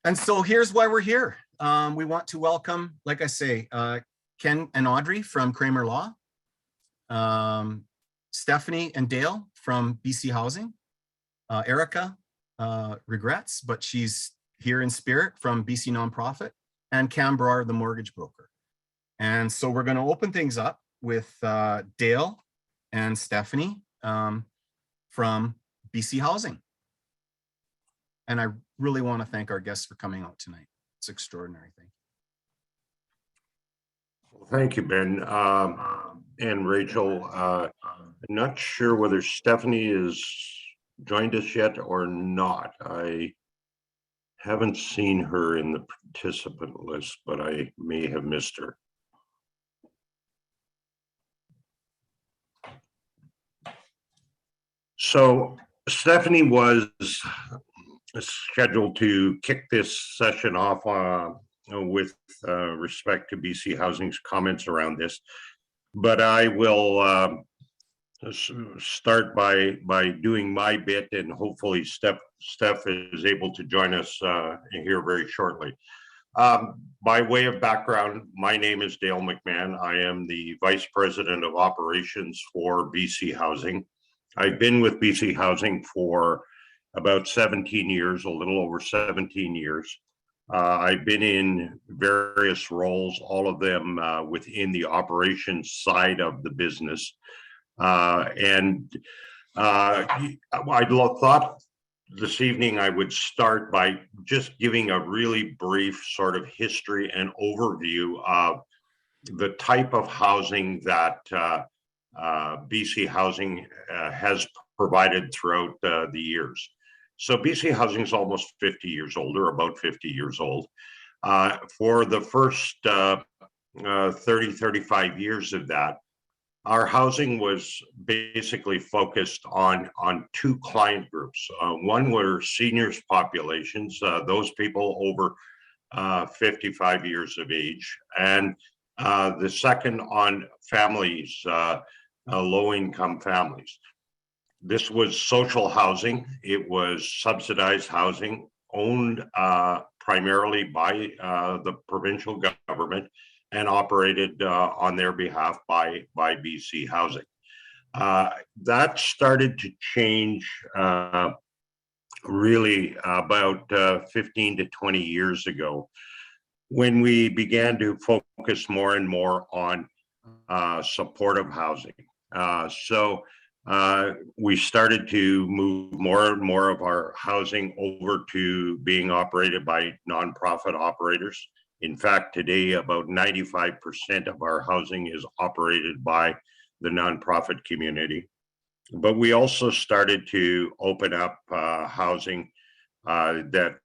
And so here's why we're here. We want to welcome, like I say, Ken and Audrey from Kramer Law, Stephanie and Dale from BC Housing, Erica regrets, but she's here in spirit from BC Nonprofit, and Cam Brar, the mortgage broker. And so we're going to open things up with Dale and Stephanie from BC Housing. And I really want to thank our guests for coming out tonight. It's extraordinary. Thank you. Thank you, Ben. And Rachel, I'm not sure whether Stephanie has joined us yet or not. I haven't seen her in the participant list, but I may have missed her. So Stephanie was scheduled to kick this session off with respect to BC Housing's comments around this, but I will start by doing my bit, and hopefully Steph is able to join us here very shortly. By way of background, my name is Dale McMahon. I am the Vice President of Operations for BC Housing. I've been with BC Housing for about 17 years, a little over 17 years. I've been in various roles, all of them within the operations side of the business. I thought this evening I would start by just giving a really brief sort of history and overview of the type of housing that BC Housing has provided throughout the years. So BC Housing is almost 50 years old, or about 50 years old. For the first 30, 35 years of that, our housing was basically focused on two client groups. One were seniors populations, those people over 55 years of age, and the second on families, low-income families. This was social housing. It was subsidized housing owned primarily by the provincial government and operated on their behalf by BC Housing. That started to change really about 15 to 20 years ago, when we began to focus more and more on supportive housing. We started to move more and more of our housing over to being operated by nonprofit operators. In fact, today, about 95% of our housing is operated by the nonprofit community. But we also started to open up housing that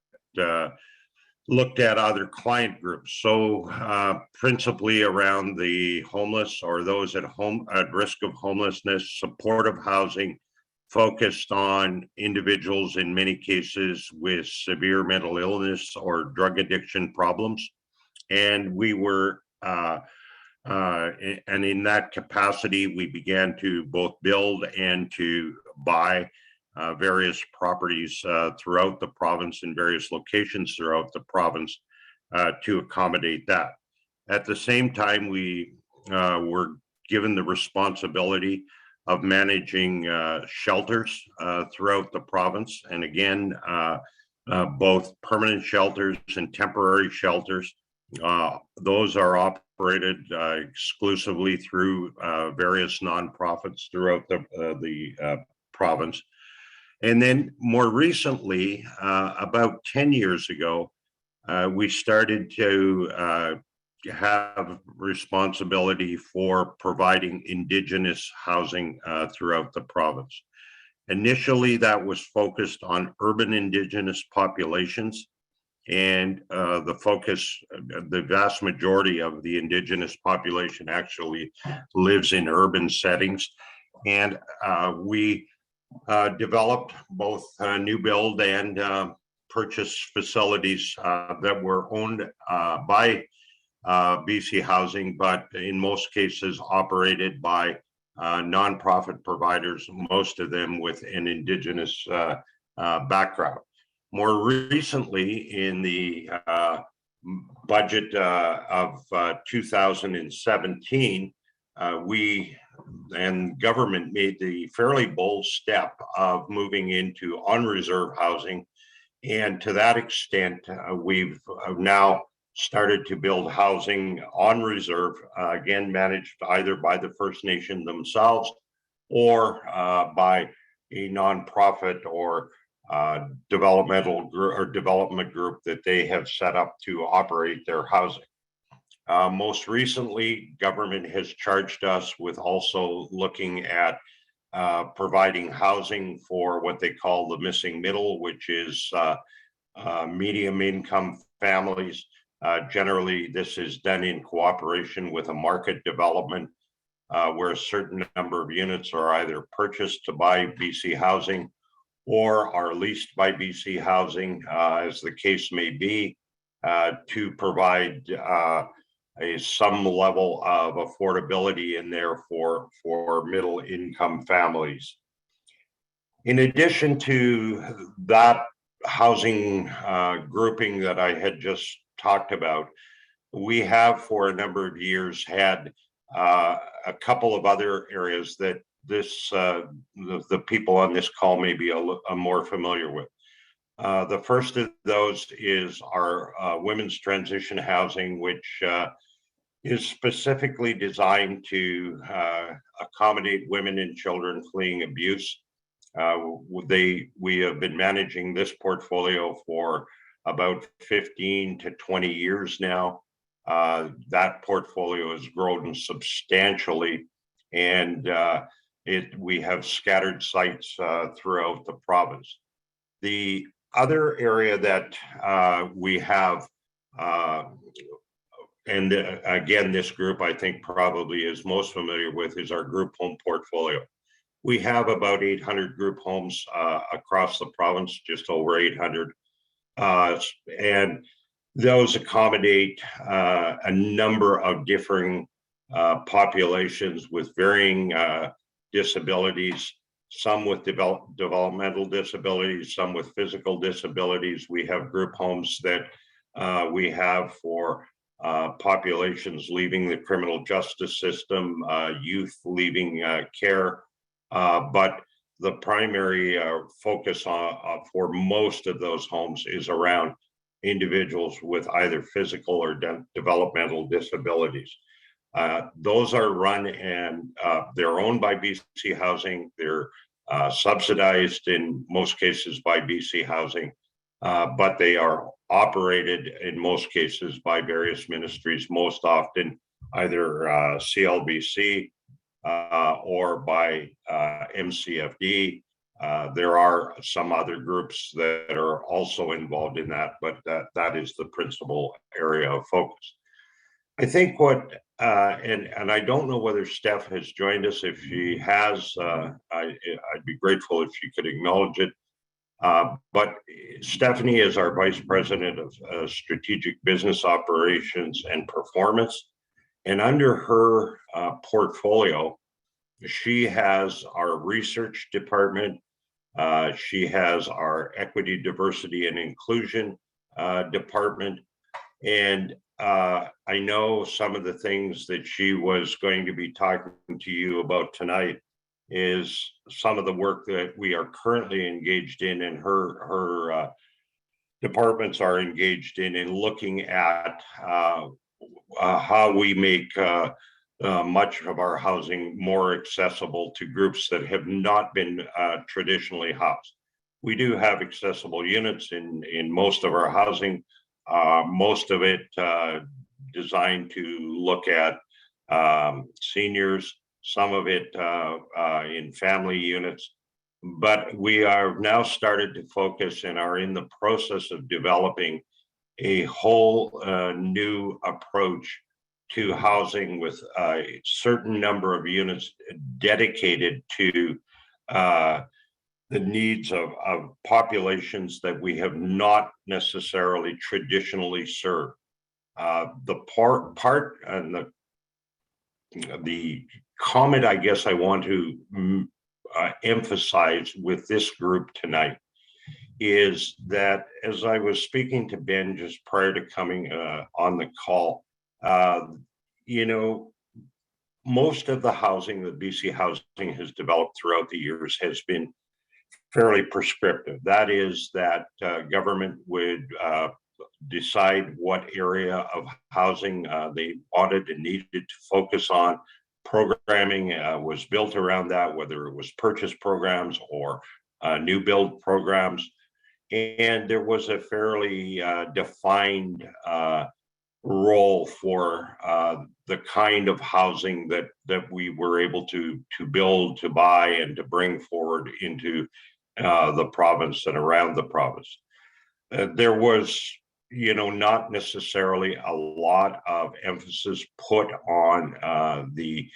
looked at other client groups. So principally around the homeless or those at risk of homelessness, supportive housing focused on individuals in many cases with severe mental illness or drug addiction problems. And we were, and in that capacity, we began to both build and to buy various properties throughout the province, in various locations throughout the province, to accommodate that. At the same time, we were given the responsibility of managing shelters throughout the province. And again, both permanent shelters and temporary shelters. Those are operated exclusively through various nonprofits throughout the province. And then more recently, about 10 years ago, we started to have responsibility for providing Indigenous housing throughout the province. Initially, that was focused on urban Indigenous populations, and the vast majority of the Indigenous population actually lives in urban settings. And we developed both new build and purchase facilities that were owned by BC Housing, but in most cases operated by nonprofit providers, most of them with an Indigenous background. More recently, in the budget of 2017, we and government made the fairly bold step of moving into on-reserve housing. And to that extent, we've now started to build housing on reserve, again, managed either by the First Nation themselves or by a nonprofit or development group that they have set up to operate their housing. Most recently, government has charged us with also looking at providing housing for what they call the missing middle, which is medium income families. Generally, this is done in cooperation with a market development where a certain number of units are either purchased by BC Housing or are leased by BC Housing, as the case may be, to provide some level of affordability in there for middle income families. In addition to that housing grouping that I had just talked about, we have for a number of years had a couple of other areas that the people on this call may be a more familiar with. The first of those is our women's transition housing, which is specifically designed to accommodate women and children fleeing abuse. We have been managing this portfolio for about 15 to 20 years now. That portfolio has grown substantially, and we have scattered sites throughout the province. The other area that we have, and again, this group I think probably is most familiar with, is our group home portfolio. We have about 800 group homes across the province, just over 800. And those accommodate a number of differing populations with varying disabilities, some with developmental disabilities, some with physical disabilities. We have group homes that we have for populations leaving the criminal justice system, youth leaving care, but the primary focus for most of those homes is around individuals with either physical or developmental disabilities. Those are run and they're owned by BC Housing. They're subsidized in most cases by BC Housing, but they are operated in most cases by various ministries, most often either CLBC or by MCFD. There are some other groups that are also involved in that, but that is the principal area of focus. I think what, and I don't know whether Steph has joined us. If she has, I'd be grateful if she could acknowledge it. But Stephanie is our Vice President of Strategic Business Operations and Performance. And under her portfolio, she has our research department. She has our equity, diversity, and inclusion department. And I know some of the things that she was going to be talking to you about tonight is some of the work that we are currently engaged in, and her departments are engaged in looking at how we make much of our housing more accessible to groups that have not been traditionally housed. We do have accessible units in most of our housing, most of it designed to look at seniors, some of it in family units. But we are now started to focus and are in the process of developing a whole new approach to housing with a certain number of units dedicated to the needs of populations that we have not necessarily traditionally served. The part and the comment I guess I want to emphasize with this group tonight is that as I was speaking to Ben just prior to coming on the call, uh, you know, most of the housing that BC Housing has developed throughout the years has been fairly prescriptive. That is that government would decide what area of housing they wanted and needed to focus on. Programming was built around that, whether it was purchase programs or new build programs. And there was a fairly defined role for the kind of housing that we were able to build, to buy, and to bring forward into the province and around the province. There was, not necessarily a lot of emphasis put on the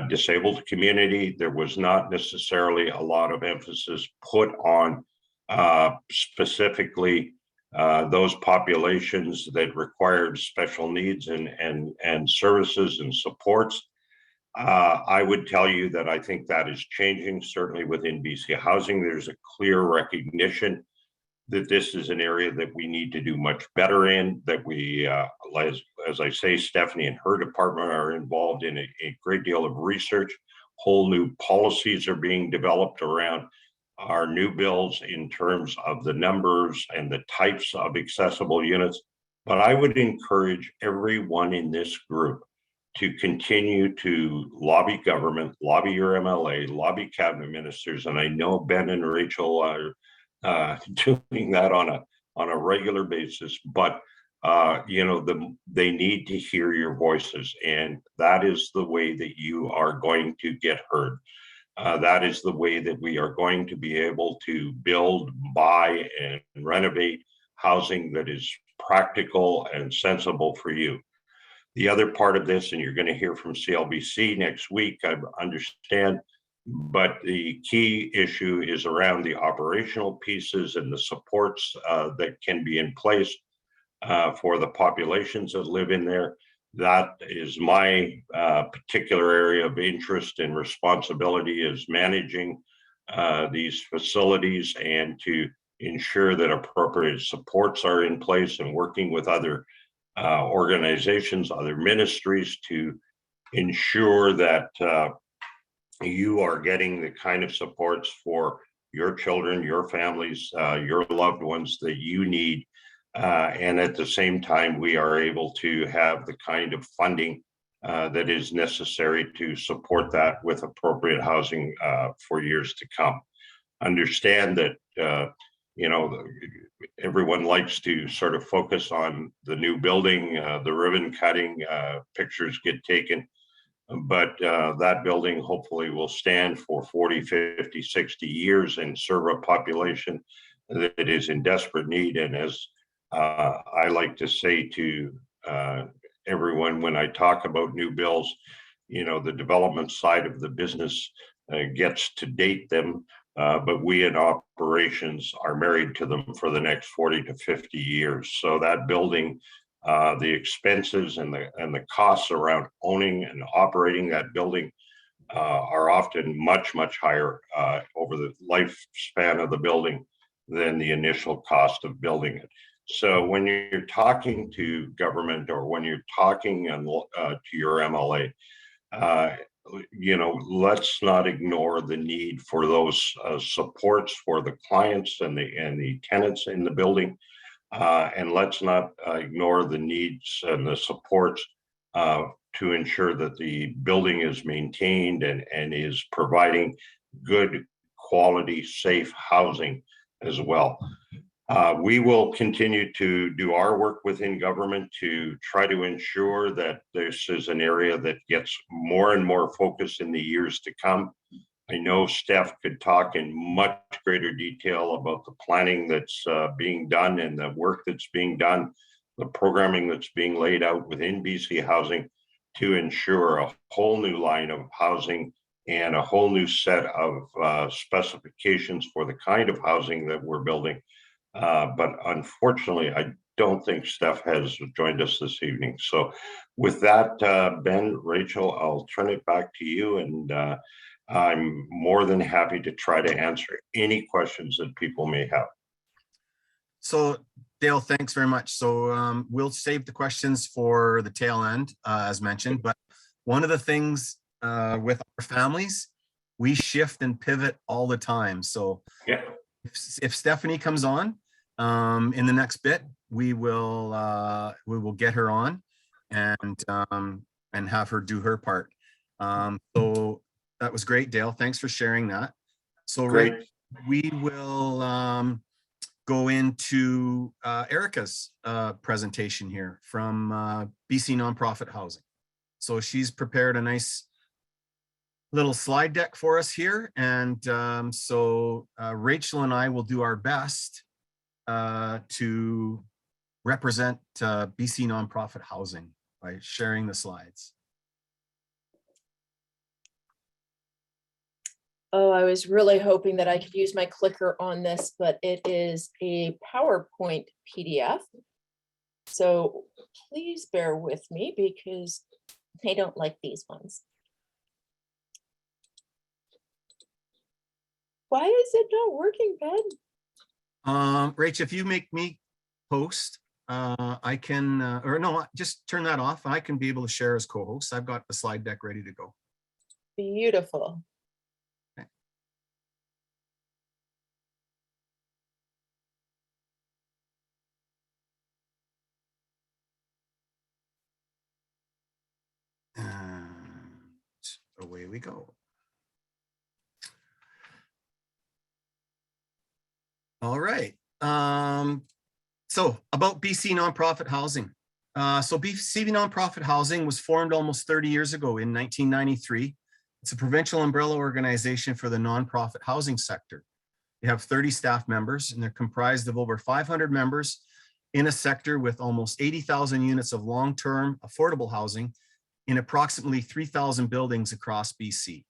disabled community. There was not necessarily a lot of emphasis put on specifically those populations that required special needs and services and supports. I would tell you that I think that is changing, certainly within BC Housing. There's a clear recognition that this is an area that we need to do much better in, that we, as I say, Stephanie and her department are involved in a great deal of research. Whole new policies are being developed around our new builds in terms of the numbers and the types of accessible units. But I would encourage everyone in this group to continue to lobby government, lobby your MLA, lobby cabinet ministers. And I know Ben and Rachel are doing that on a regular basis, but they need to hear your voices, and that is the way that you are going to get heard. That is the way that we are going to be able to build, buy, and renovate housing that is practical and sensible for you. The other part of this, and you're going to hear from CLBC next week, I understand, but the key issue is around the operational pieces and the supports that can be in place for the populations that live in there. That is my particular area of interest and responsibility, is managing these facilities and to ensure that appropriate supports are in place, and working with other organizations, other ministries, to ensure that you are getting the kind of supports for your children, your families, your loved ones that you need. And at the same time, we are able to have the kind of funding that is necessary to support that with appropriate housing for years to come. Understand that, everyone likes to sort of focus on the new building, the ribbon cutting, pictures get taken. But that building hopefully will stand for 40, 50, 60 years and serve a population that is in desperate need. And as I like to say to everyone when I talk about new builds, the development side of the business gets to date them, but we in operations are married to them for the next 40 to 50 years. So that building, the expenses and the costs around owning and operating that building are often much, much higher over the lifespan of the building than the initial cost of building it. So when you're talking to government, or when you're talking to your MLA, let's not ignore the need for those supports for the clients and the tenants in the building. And let's not ignore the needs and the supports to ensure that the building is maintained and is providing good quality, safe housing as well. We will continue to do our work within government to try to ensure that this is an area that gets more and more focus in the years to come. I know Steph could talk in much greater detail about the planning that's being done and the work that's being done, the programming that's being laid out within BC Housing to ensure a whole new line of housing and a whole new set of specifications for the kind of housing that we're building. But unfortunately, I don't think Steph has joined us this evening. So with that, Ben, Rachel, I'll turn it back to you, and I'm more than happy to try to answer any questions that people may have. So Dale, thanks very much. So we'll save the questions for the tail end, as mentioned, but one of the things with our families, we shift and pivot all the time. So Yeah. if Stephanie comes on in the next bit, we will get her on and have her do her part. So that was great, Dale. Thanks for sharing that. So Great. Rich, we will go into Erica's presentation here from BC Nonprofit Housing. So she's prepared a nice little slide deck for us here. And so Rachel and I will do our best to represent BC Nonprofit Housing by sharing the slides. Oh, I was really hoping that I could use my clicker on this, but it is a PowerPoint PDF. So please bear with me because I don't like these ones. Why is it not working, Ben? Rach, if you make me host, I can, or no, just turn that off. I can be able to share as co-host. I've got the slide deck ready to go. Beautiful. And away we go. All right. So about BC Nonprofit Housing. So BC Nonprofit Housing was formed almost 30 years ago in 1993. It's a provincial umbrella organization for the nonprofit housing sector. They have 30 staff members and they're comprised of over 500 members in a sector with almost 80,000 units of long-term affordable housing in approximately 3,000 buildings across BC.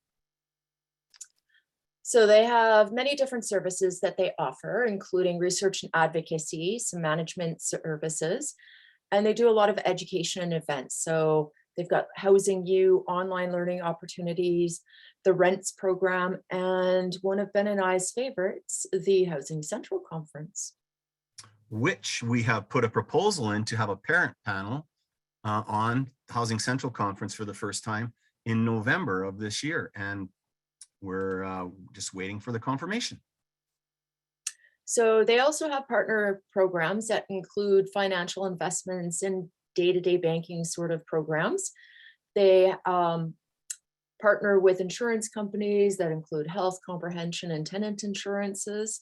So they have many different services that they offer, including research and advocacy, some management services, and they do a lot of education and events. So they've got Housing U, online learning opportunities, the Rents program, and one of Ben and I's favorites, the Housing Central Conference. Which we have put a proposal in to have a parent panel on Housing Central Conference for the first time in November of this year. And we're just waiting for the confirmation. So they also have partner programs that include financial investments and day-to-day banking sort of programs. They partner with insurance companies that include health, comprehension, and tenant insurances,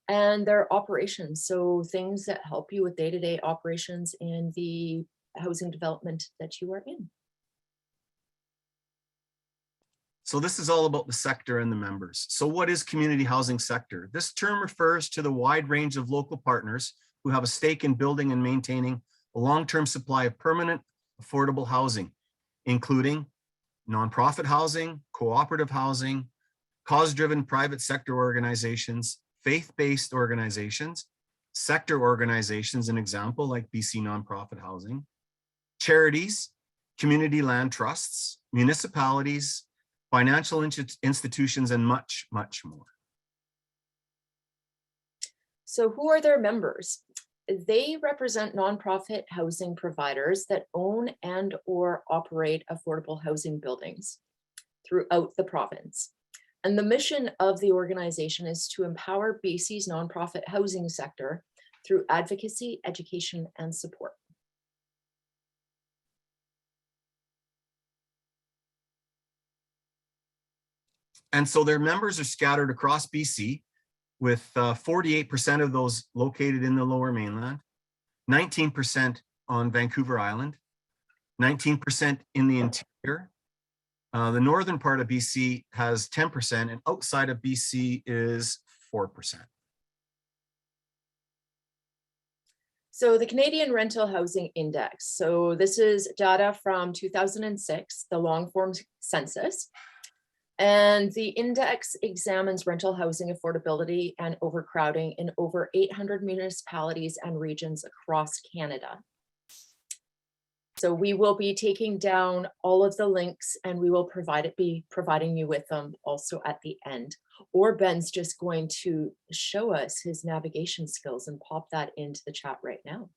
and their operations. So things that help you with day-to-day operations in the housing development that you are in. So this is all about the sector and the members. So what is community housing sector? This term refers to the wide range of local partners who have a stake in building and maintaining a long-term supply of permanent, affordable housing, including nonprofit housing, cooperative housing, cause-driven private sector organizations, faith-based organizations, sector organizations, an example like BC Nonprofit Housing, charities, community land trusts, municipalities, financial institutions, and much, much more. So who are their members? They represent nonprofit housing providers that own and or operate affordable housing buildings throughout the province. And the mission of the organization is to empower BC's nonprofit housing sector through advocacy, education, and support. And so their members are scattered across BC, with 48% of those located in the Lower Mainland, 19% on Vancouver Island, 19% in the interior. The northern part of BC has 10%, and outside of BC is 4%. So the Canadian Rental Housing Index. So this is data from 2006, the long form census. And the index examines rental housing affordability and overcrowding in over 800 municipalities and regions across Canada. So we will be taking down all of the links and we will be providing you with them also at the end. Or Ben's just going to show us his navigation skills and pop that into the chat right now.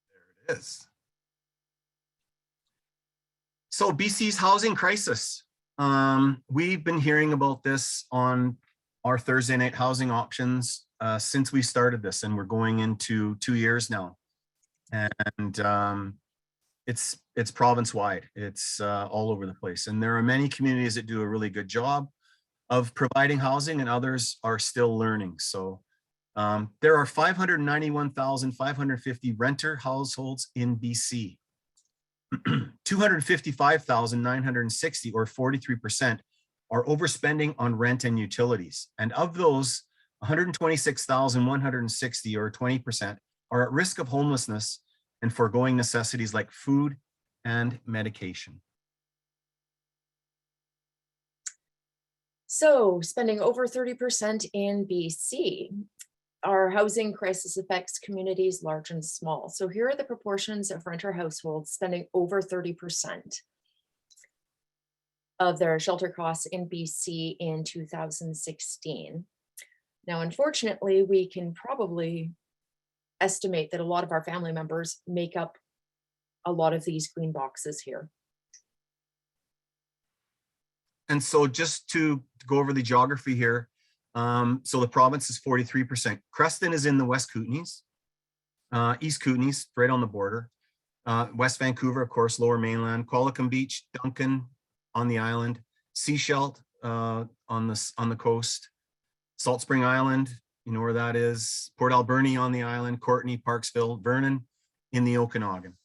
There it is. So BC's housing crisis. We've been hearing about this on our Thursday night housing options since we started this, and we're going into 2 years now. And it's province-wide. It's all over the place. And there are many communities that do a really good job of providing housing, and others are still learning. So there are 591,550 renter households in BC. 255,960, or 43%, are overspending on rent and utilities. And of those, 126,160, or 20%, are at risk of homelessness and foregoing necessities like food and medication. So spending over 30% in BC. Our housing crisis affects communities large and small. So here are the proportions of renter households spending over 30% of their shelter costs in BC in 2016. Now, unfortunately, we can probably estimate that a lot of our family members make up a lot of these green boxes here. And so just to go over the geography here, so the province is 43%. Creston is in the West Kootenays, East Kootenays, right on the border. West Vancouver, of course, Lower Mainland, Qualicum Beach, Duncan on the island, Seashell on the coast, Salt Spring Island, you know where that is, Port Alberni on the island, Courtenay, Parksville, Vernon in the Okanagan.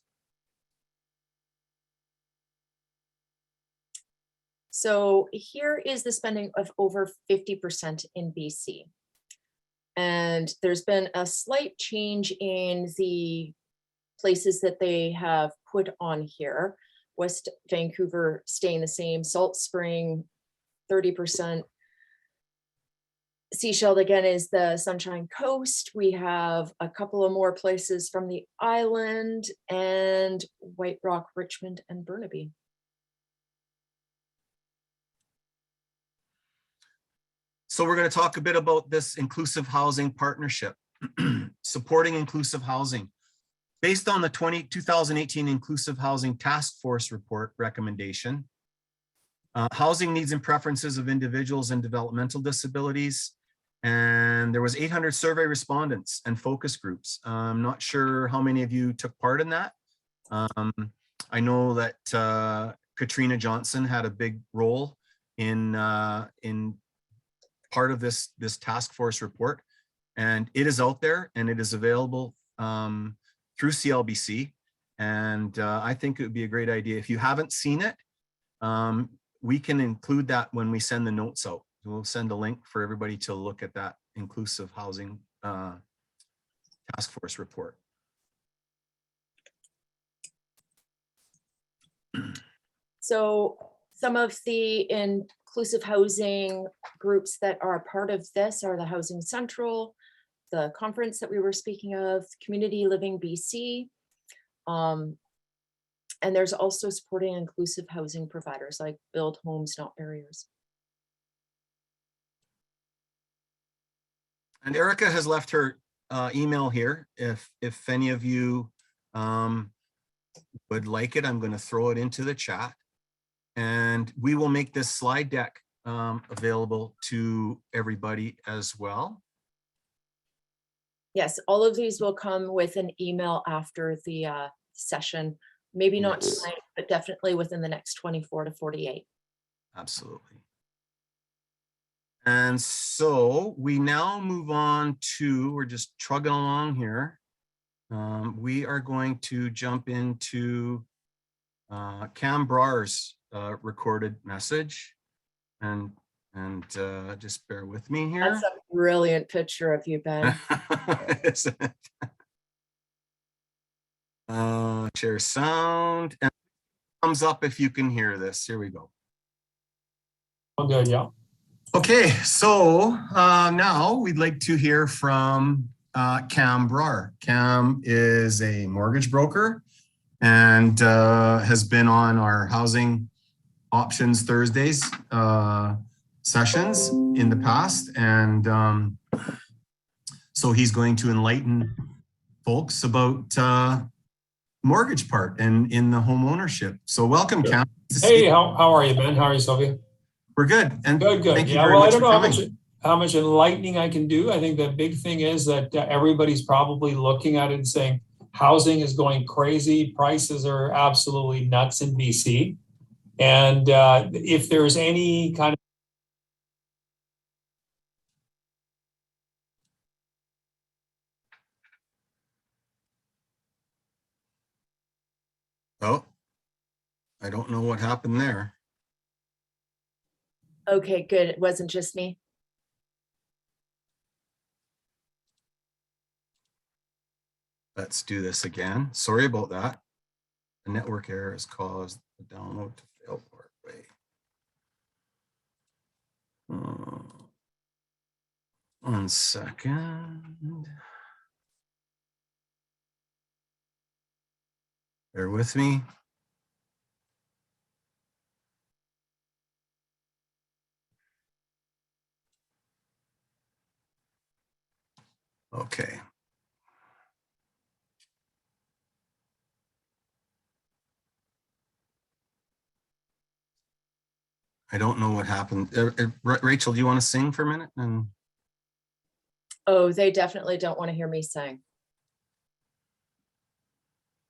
So here is the spending of over 50% in BC. And there's been a slight change in the places that they have put on here. West Vancouver staying the same, Salt Spring, 30%. Seashell again is the Sunshine Coast. We have a couple of more places from the island, and White Rock, Richmond, and Burnaby. So we're going to talk a bit about this inclusive housing partnership, supporting inclusive housing. Based on the 2018 Inclusive Housing Task Force report recommendation, housing needs and preferences of individuals and developmental disabilities. And there was 800 survey respondents and focus groups. I'm not sure how many of you took part in that. I know that Katrina Johnson had a big role in part of this task force report, and it is out there and it is available through CLBC. And I think it would be a great idea. If you haven't seen it, we can include that when we send the notes out. We'll send a link for everybody to look at that inclusive housing task force report. So some of the inclusive housing groups that are a part of this are the Housing Central, the conference that we were speaking of, Community Living BC, and there's also supporting inclusive housing providers like Build Homes Not Barriers. And Erica has left her email here. If any of you would like it, I'm going to throw it into the chat. And we will make this slide deck available to everybody as well. Yes, all of these will come with an email after the session. Maybe not tonight, but definitely within the next 24 to 48. Absolutely. And so we now move on to, we're just trugging along here. We are going to jump into Cam Brar's recorded message, and just bear with me here. That's a brilliant picture of you, Ben. Isn't it? Share sound, and thumbs up if you can hear this. Here we go. Oh, good, yeah. Okay, so now we'd like to hear from Cam Brar. Cam is a mortgage broker and has been on our housing options Thursdays sessions in the past. And so he's going to enlighten folks about mortgage part and in the home ownership. So welcome, Cam. Hey, how are you, Ben? How are you, Sylvia? We're good. And Good. thank you Yeah, very well, I much don't for know coming. how much enlightening I can do. I think the big thing is that everybody's probably looking at it and saying, housing is going crazy. Prices are absolutely nuts in BC. And if there's any kind of Oh, I don't know what happened there. Okay, good. It wasn't just me. Let's do this again. Sorry about that. The network error has caused the download to fail partway. One second. Bear with me. Okay. I don't know what happened. Rachel, do you want to sing for a minute? And Oh, they definitely don't want to hear me sing.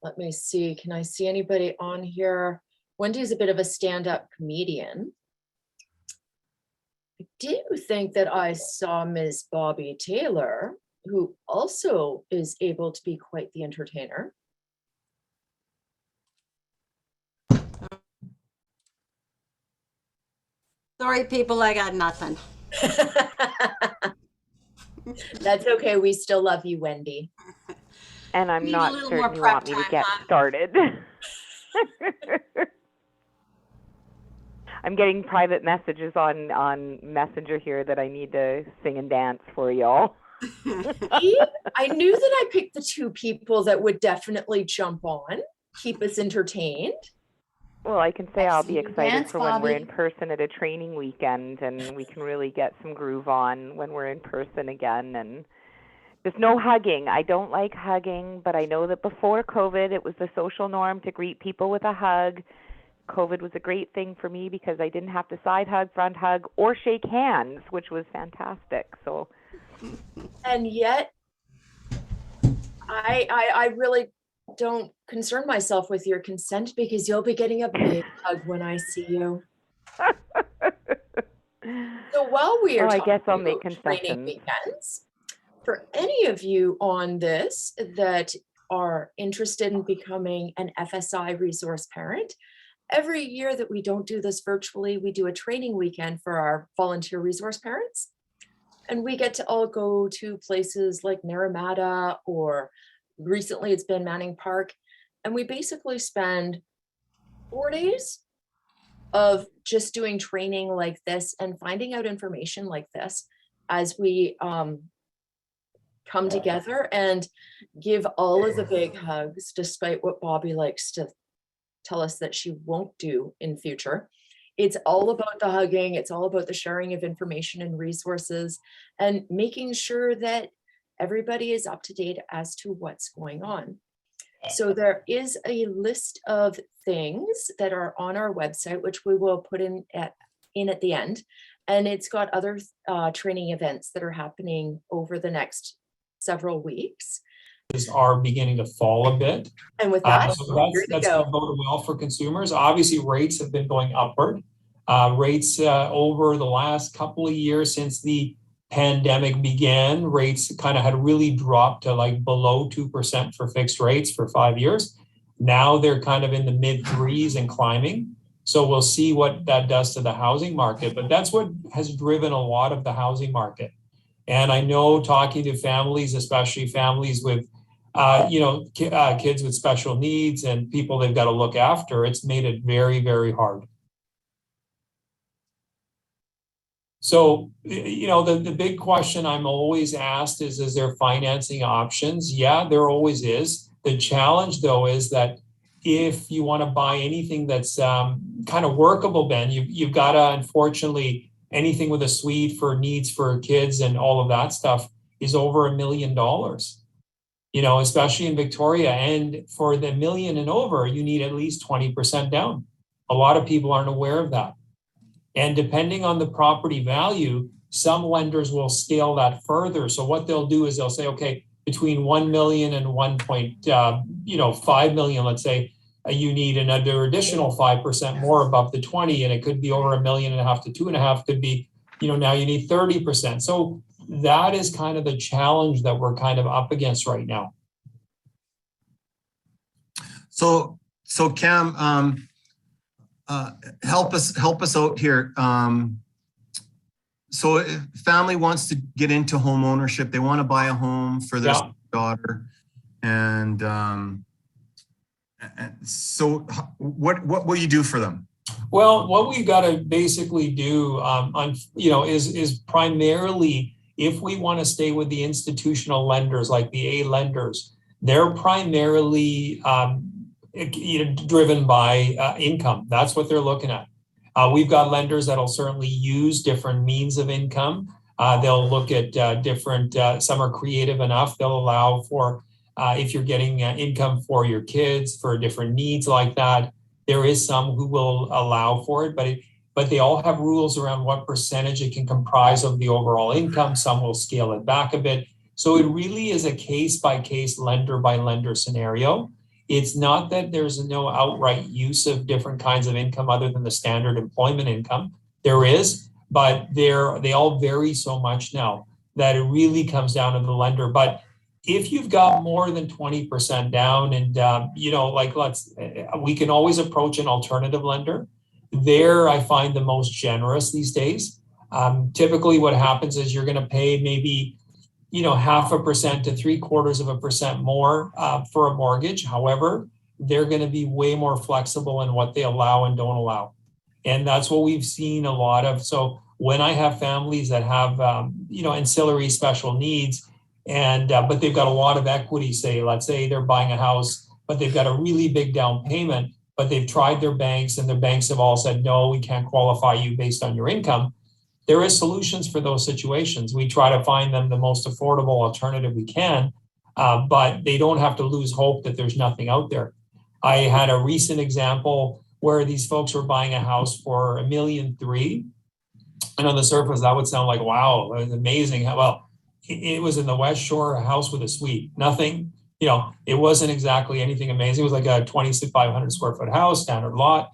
Let me see. Can I see anybody on here? Wendy's a bit of a stand-up comedian. I do think that I saw Ms. Bobby Taylor, who also is able to be quite the entertainer. Sorry, people, I got nothing. That's okay. We still love you, Wendy. And I'm Need a not little certain more you prep want me to time, get huh? started. I'm getting private messages on Messenger here that I need to sing and dance for y'all. See? I knew that I picked the two people that would definitely jump on, keep us entertained. Well, I can say I'll be Excellent excited dance, for when we're Bobby. in person at a training weekend and we can really get some groove on when we're in person again. And there's no hugging. I don't like hugging, but I know that before COVID, it was the social norm to greet people with a hug. COVID was a great thing for me because I didn't have to side hug, front hug, or shake hands, which was fantastic. So, And yet, I really don't concern myself with your consent because you'll be getting a big hug when I see you. So while we are I talking guess I'll make about training concessions. weekends, for any of you on this that are interested in becoming an FSI resource parent, every year that we don't do this virtually, we do a training weekend for our volunteer resource parents. And we get to all go to places like Naramata, or recently it's been Manning Park. And we basically spend 4 days of just doing training like this and finding out information like this as we come together and give all of the big hugs, despite what Bobby likes to tell us that she won't do in future. It's all about the hugging. It's all about the sharing of information and resources and making sure that everybody is up to date as to what's going on. So there is a list of things that are on our website, which we will put in at the end. And it's got other training events that are happening over the next several weeks. are beginning to fall a bit. And with that, So here that's you go. boded well for consumers. Obviously, rates have been going upward. Rates over the last couple of years since the pandemic began, rates kind of had really dropped to like below 2% for fixed rates for 5 years. Now they're kind of in the mid threes and climbing. So we'll see what that does to the housing market. But that's what has driven a lot of the housing market. And I know talking to families, especially families with kids with special needs and people they've got to look after, it's made it very, very hard. So, the big question I'm always asked is there financing options? Yeah, there always is. The challenge, though, is that if you want to buy anything that's kind of workable, Ben, you've got to, unfortunately, anything with a suite for needs for kids and all of that stuff is over $1 million, especially in Victoria. And for the million and over, you need at least 20% down. A lot of people aren't aware of that. And depending on the property value, some lenders will scale that further. So what they'll do is they'll say, okay, between 1 million and 1.5 million, let's say, you need another additional 5% more above the 20, and it could be over $1.5 million to 2.5, could be, now you need 30%. So that is kind of the challenge that we're kind of up against right now. So Cam, help us out here. So if family wants to get into home ownership, they want to buy a home for their daughter, and so what will you do for them? Well, what we've got to basically do, is primarily, if we want to stay with the institutional lenders like the A lenders, they're primarily driven by income. That's what they're looking at. We've got lenders that'll certainly use different means of income. They'll look at different, some are creative enough. They'll allow for, if you're getting income for your kids, for different needs like that. There is some who will allow for it, but they all have rules around what percentage it can comprise of the overall income. Some will scale it back a bit. So it really is a case by case, lender by lender scenario. It's not that there's no outright use of different kinds of income other than the standard employment income. There is, but they all vary so much now that it really comes down to the lender. But if you've got more than 20% down and, we can always approach an alternative lender. There, I find the most generous these days. Typically what happens is you're going to pay maybe 0.5% to 0.75% more for a mortgage. However, they're going to be way more flexible in what they allow and don't allow. And that's what we've seen a lot of. So when I have families that have, ancillary special needs, and but they've got a lot of equity, let's say they're buying a house, but they've got a really big down payment, but they've tried their banks and their banks have all said, no, we can't qualify you based on your income. There is solutions for those situations. We try to find them the most affordable alternative we can, but they don't have to lose hope that there's nothing out there. I had a recent example where these folks were buying a house for $1.3 million. And on the surface, that would sound like, wow, that was amazing. Well, it was in the West Shore, a house with a suite. Nothing, it wasn't exactly anything amazing. It was like a 2,500 square foot house, standard lot.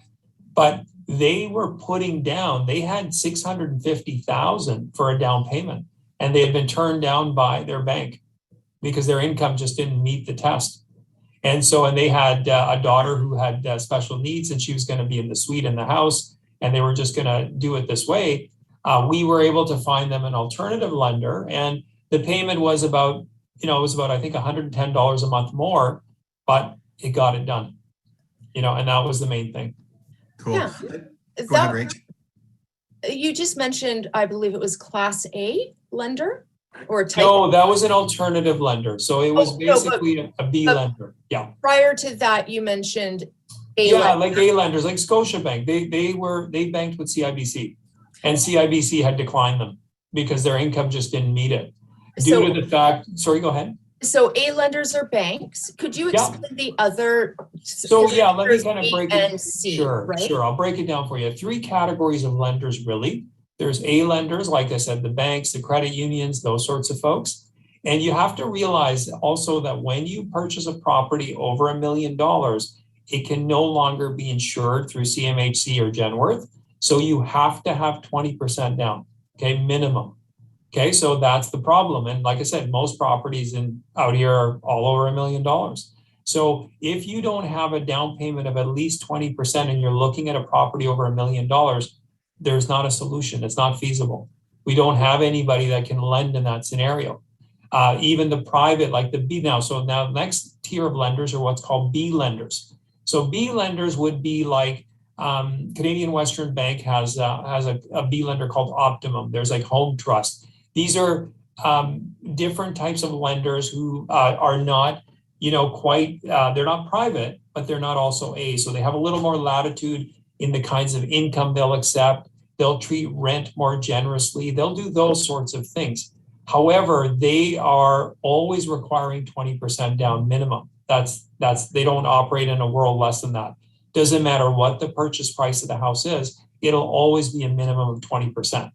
But they were putting down, they had $650,000 for a down payment, and they had been turned down by their bank because their income just didn't meet the test. And they had a daughter who had special needs, and she was going to be in the suite in the house, and they were just going to do it this way. We were able to find them an alternative lender, and the payment was about, I think $110 a month more, but it got it done, and that was the main thing. Cool. Yeah. Go ahead, Rach. You just mentioned, I believe it was Class A lender or type. No, that was an alternative lender. So it was basically a B lender. Yeah. Prior to that, you mentioned A lender. lender. Like A lenders, like Scotiabank. They banked with CIBC, and CIBC had declined them because their income just didn't meet it. Due to the fact, sorry, go ahead. So A lenders are banks. Could you explain the other? So let me kind of break it. C, sure. I'll break it down for you. 3 categories of lenders, really. There's A lenders, like I said, the banks, the credit unions, those sorts of folks. And you have to realize also that when you purchase a property over $1 million, it can no longer be insured through CMHC or Genworth. So you have to have 20% down, okay, minimum. Okay, so that's the problem. And like I said, most properties out here are all over $1 million. So if you don't have a down payment of at least 20% and you're looking at a property over $1 million, there's not a solution. It's not feasible. We don't have anybody that can lend in that scenario. Even the private, like the B now. So now the next tier of lenders are what's called B lenders. So B lenders would be like Canadian Western Bank has a B lender called Optimum. There's like Home Trust. These are different types of lenders who are not, quite, they're not private, but they're not also A. So they have a little more latitude in the kinds of income they'll accept. They'll treat rent more generously. They'll do those sorts of things. However, they are always requiring 20% down minimum. They don't operate in a world less than that. Doesn't matter what the purchase price of the house is, it'll always be a minimum of 20%.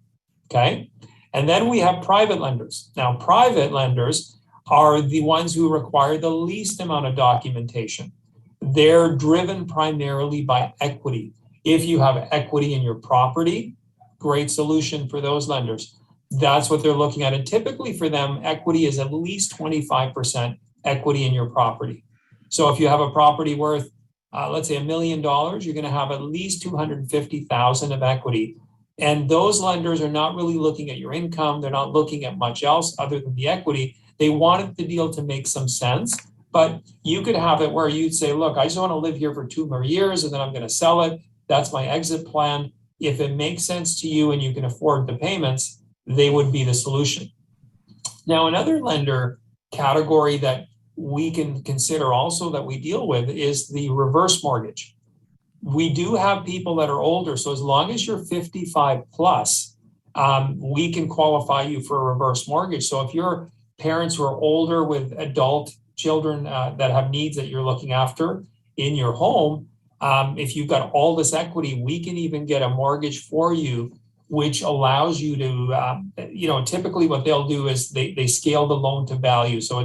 Okay. And then we have private lenders. Now, private lenders are the ones who require the least amount of documentation. They're driven primarily by equity. If you have equity in your property, great solution for those lenders. That's what they're looking at. And typically for them, equity is at least 25% equity in your property. So if you have a property worth, let's say $1 million, you're going to have at least 250,000 of equity. And those lenders are not really looking at your income. They're not looking at much else other than the equity. They wanted the deal to make some sense, but you could have it where you'd say, look, I just want to live here for 2 more years and then I'm going to sell it. That's my exit plan. If it makes sense to you and you can afford the payments, they would be the solution. Now, another lender category that we can consider also that we deal with is the reverse mortgage. We do have people that are older. So as long as you're 55 plus, we can qualify you for a reverse mortgage. So if your parents who are older with adult children that have needs that you're looking after in your home, if you've got all this equity, we can even get a mortgage for you, which allows you to, typically what they'll do is they scale the loan to value. So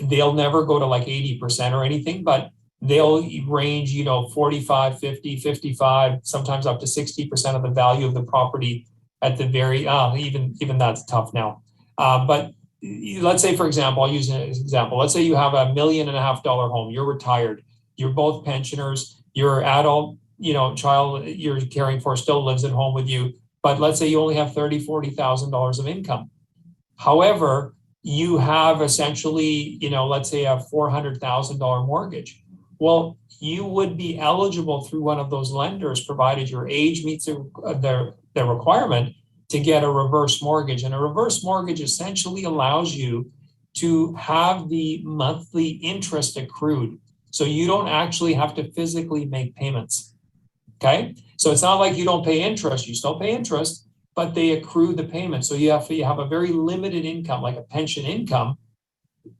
they'll never go to like 80% or anything, but they'll range, 45, 50, 55, sometimes up to 60% of the value of the property at the very, even that's tough now. But let's say, for example, I'll use an example. Let's say you have $1.5 million home, you're retired, you're both pensioners, your adult, child you're caring for still lives at home with you. But let's say you only have $30,000, $40,000 of income. However, you have essentially, let's say a $400,000 mortgage. Well, you would be eligible through one of those lenders, provided your age meets their requirement, to get a reverse mortgage. And a reverse mortgage essentially allows you to have the monthly interest accrued. So you don't actually have to physically make payments. Okay. So it's not like you don't pay interest, you still pay interest, but they accrue the payment. So you have a very limited income, like a pension income.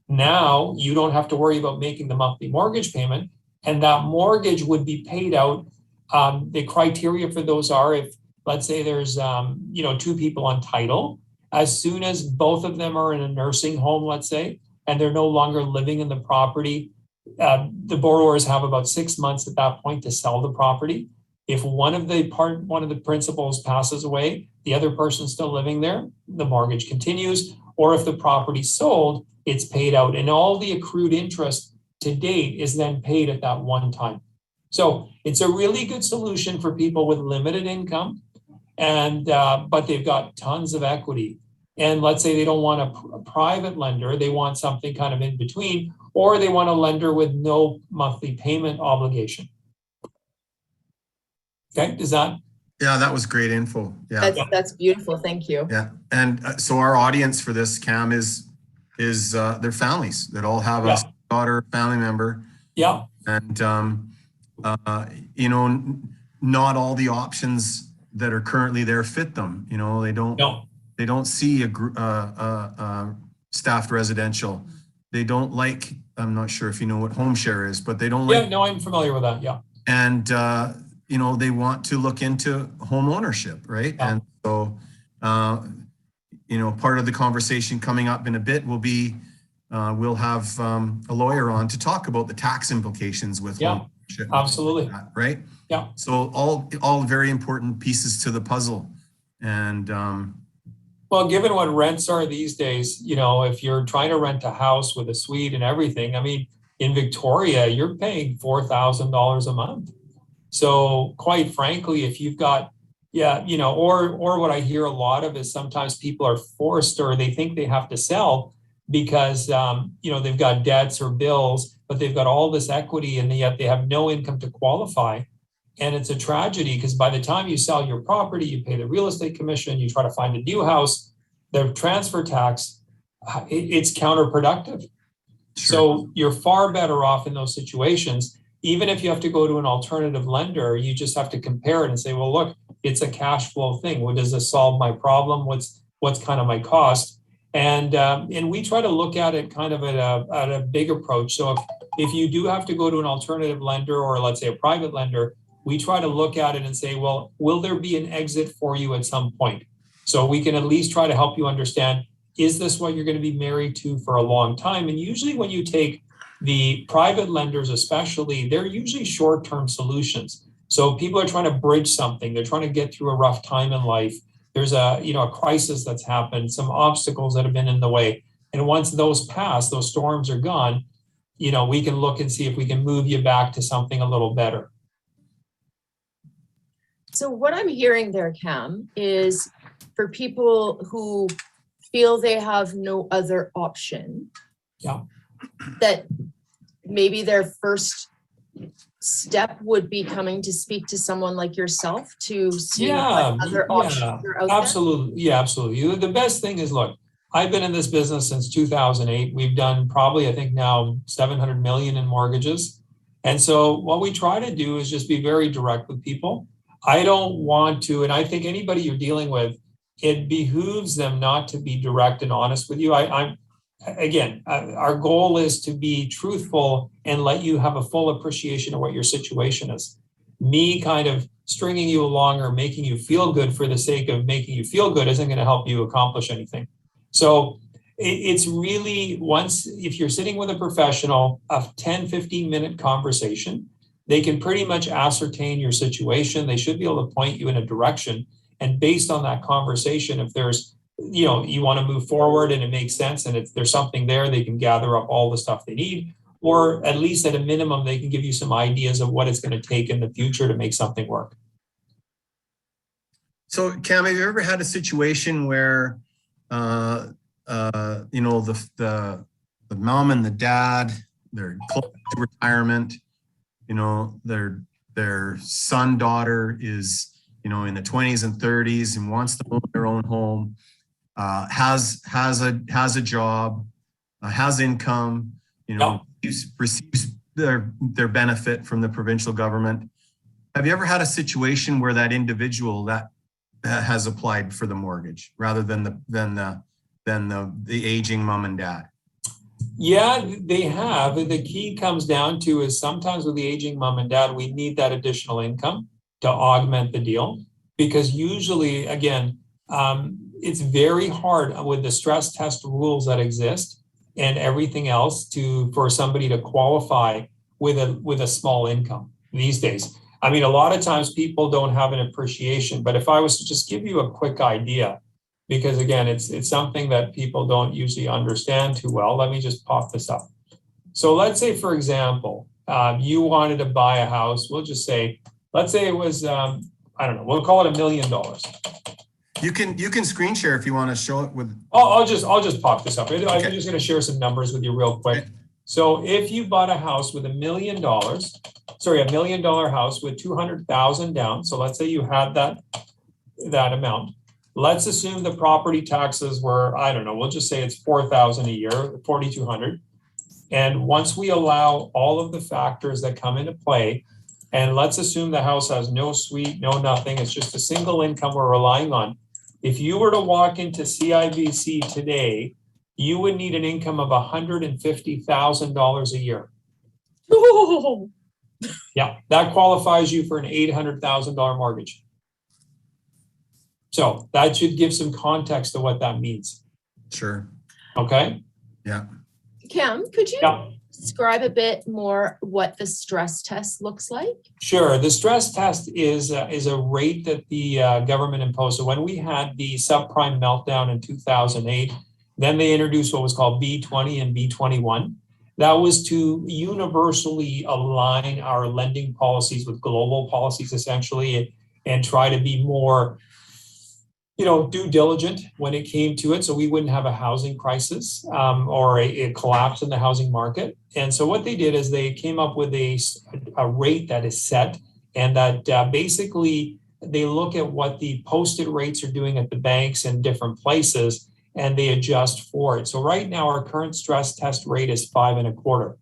Now you don't have to worry about making the monthly mortgage payment, and that mortgage would be paid out. The criteria for those are, if let's say there's 2 people on title, as soon as both of them are in a nursing home, let's say, and they're no longer living in the property, the borrowers have about 6 months at that point to sell the property. If one of the principals passes away, the other person's still living there, the mortgage continues. Or if the property's sold, it's paid out, and all the accrued interest to date is then paid at that one time. So it's a really good solution for people with limited income, and but they've got tons of equity. And let's say they don't want a private lender, they want something kind of in between, or they want a lender with no monthly payment obligation. Okay, does that? Yeah, that was great info. Yeah, That's beautiful. Thank you. yeah. And so our audience for this, Cam, is their families that all have a daughter, family member. Yeah. And not all the options that are currently there fit them. They don't see a staffed residential. They don't like, I'm not sure if you know what home share is, but they don't like. Yeah, no, I'm familiar with that. Yeah. And they want to look into home ownership, right? Yeah. And so part of the conversation coming up in a bit will be we'll have a lawyer on to talk about the tax implications with home ownership. Absolutely. Like that, right? Yeah. So all very important pieces to the puzzle. And well, given what rents are these days, if you're trying to rent a house with a suite and everything, I mean, in Victoria, you're paying $4,000 a month. So quite frankly, if you've got, or what I hear a lot of is sometimes people are forced, or they think they have to sell because, they've got debts or bills, but they've got all this equity and yet they have no income to qualify. And it's a tragedy because by the time you sell your property, you pay the real estate commission, you try to find a new house, the transfer tax, it's counterproductive. So you're far better off in those situations. Even if you have to go to an alternative lender, you just have to compare it and say, well, look, it's a cash flow thing. What does this solve my problem? What's kind of my cost? And we try to look at it kind of at a big approach. So if you do have to go to an alternative lender or let's say a private lender, we try to look at it and say, well, will there be an exit for you at some point? So we can at least try to help you understand, is this what you're going to be married to for a long time? And usually when you take the private lenders, especially, they're usually short-term solutions. So people are trying to bridge something. They're trying to get through a rough time in life. There's a crisis that's happened, some obstacles that have been in the way. And once those pass, those storms are gone, we can look and see if we can move you back to something a little better. So what I'm hearing there, Cam, is for people who feel they have no other option, that maybe their first step would be coming to speak to someone like yourself to see what other options are out absolutely. Yeah, absolutely. The best thing is, look, I've been in this business since 2008. We've done probably, I think now 700 million in mortgages. And so what we try to do is just be very direct with people. I don't want to, and I think anybody you're dealing with, it behooves them not to be direct and honest with you. Our goal is to be truthful and let you have a full appreciation of what your situation is. Me kind of stringing you along or making you feel good for the sake of making you feel good isn't going to help you accomplish anything. So it's really, if you're sitting with a professional, a 10, 15-minute conversation, they can pretty much ascertain your situation. They should be able to point you in a direction. And based on that conversation, if there's, you want to move forward and it makes sense, and if there's something there, they can gather up all the stuff they need, or at least at a minimum, they can give you some ideas of what it's going to take in the future to make something work. So Cam, have you ever had a situation where, the mom and the dad, they're close to retirement, their son, daughter is, in the 20s and 30s and wants to own their own home, has a job, has income, receives their benefit from the provincial government. Have you ever had a situation where that individual that has applied for the mortgage rather than the aging mom and dad? Yeah, they have. The key comes down to is sometimes with the aging mom and dad, we need that additional income to augment the deal, because usually, again, it's very hard with the stress test rules that exist and everything else for somebody to qualify with a small income these days. I mean, a lot of times people don't have an appreciation, but if I was to just give you a quick idea, because again, it's something that people don't usually understand too well. Let me just pop this up. So let's say, for example, you wanted to buy a house. Let's say it was, we'll call it $1 million. You can screen share if you want to show it with. I'll just pop this up. I'm just going to share some numbers with you real quick. Okay. So if you bought a house with $1 million house with 200,000 down. So let's say you had that amount. Let's assume the property taxes were, we'll just say it's 4,000 a year, 4,200. And once we allow all of the factors that come into play, and let's assume the house has no suite, no nothing, it's just a single income we're relying on. If you were to walk into CIBC today, you would need an income of $150,000 a year. Oh. Yeah, that qualifies you for an $800,000 mortgage. So that should give some context to what that means. Sure. Okay. Yeah. Cam, could you describe a bit more what the stress test looks like? Sure. The stress test is a rate that the government imposed. So when we had the subprime meltdown in 2008, then they introduced what was called B20 and B21. That was to universally align our lending policies with global policies, essentially, and try to be more due diligent when it came to it, so we wouldn't have a housing crisis or a collapse in the housing market. And so what they did is they came up with a rate that is set, And that basically they look at what the posted rates are doing at the banks in different places and they adjust for it. So right now our current stress test rate is 5.25.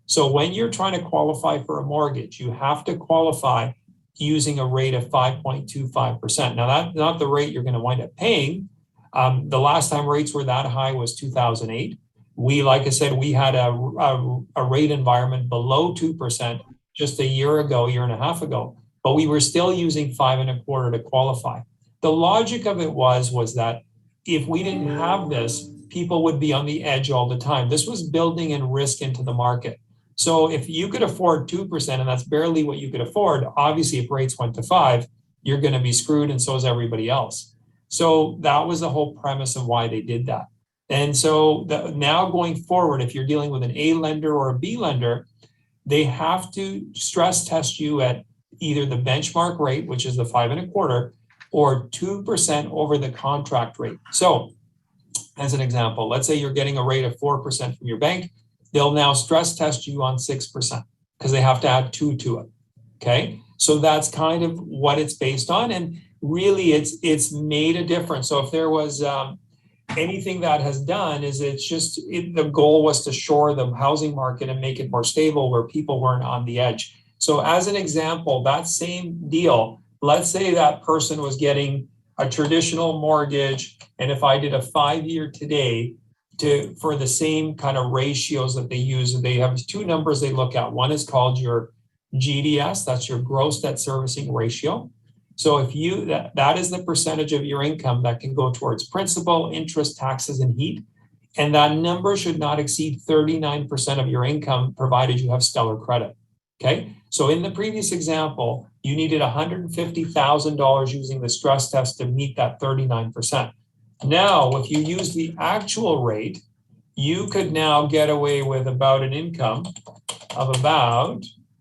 So when you're trying to qualify for a mortgage, you have to qualify using a rate of 5.25%. Now that's not the rate you're going to wind up paying. The last time rates were that high was 2008. Like I said, we had a rate environment below 2% just a year and a half ago, but we were still using 5.25 to qualify. The logic of it was that if we didn't have this, people would be on the edge all the time. This was building in risk into the market. So if you could afford 2%, and that's barely what you could afford, obviously if rates went to 5, you're going to be screwed, and so is everybody else. So that was the whole premise of why they did that. And so now going forward, if you're dealing with an A lender or a B lender, they have to stress test you at either the benchmark rate, which is the 5.25, or 2% over the contract rate. So as an example, let's say you're getting a rate of 4% from your bank. They'll now stress test you on 6% because they have to add 2 to it. Okay. So that's kind of what it's based on. And really it's made a difference. So if there was anything that has done is the goal was to shore the housing market and make it more stable where people weren't on the edge. So as an example, that same deal, let's say that person was getting a traditional mortgage. And if I did a 5-year today for the same kind of ratios that they use, they have 2 numbers they look at. One is called your GDS, that's your gross debt servicing ratio. So if that is the percentage of your income that can go towards principal, interest, taxes, and heat. And that number should not exceed 39% of your income, provided you have stellar credit. Okay. So in the previous example, you needed $150,000 using the stress test to meet that 39%. Now, if you use the actual rate, you could now get away with about an income of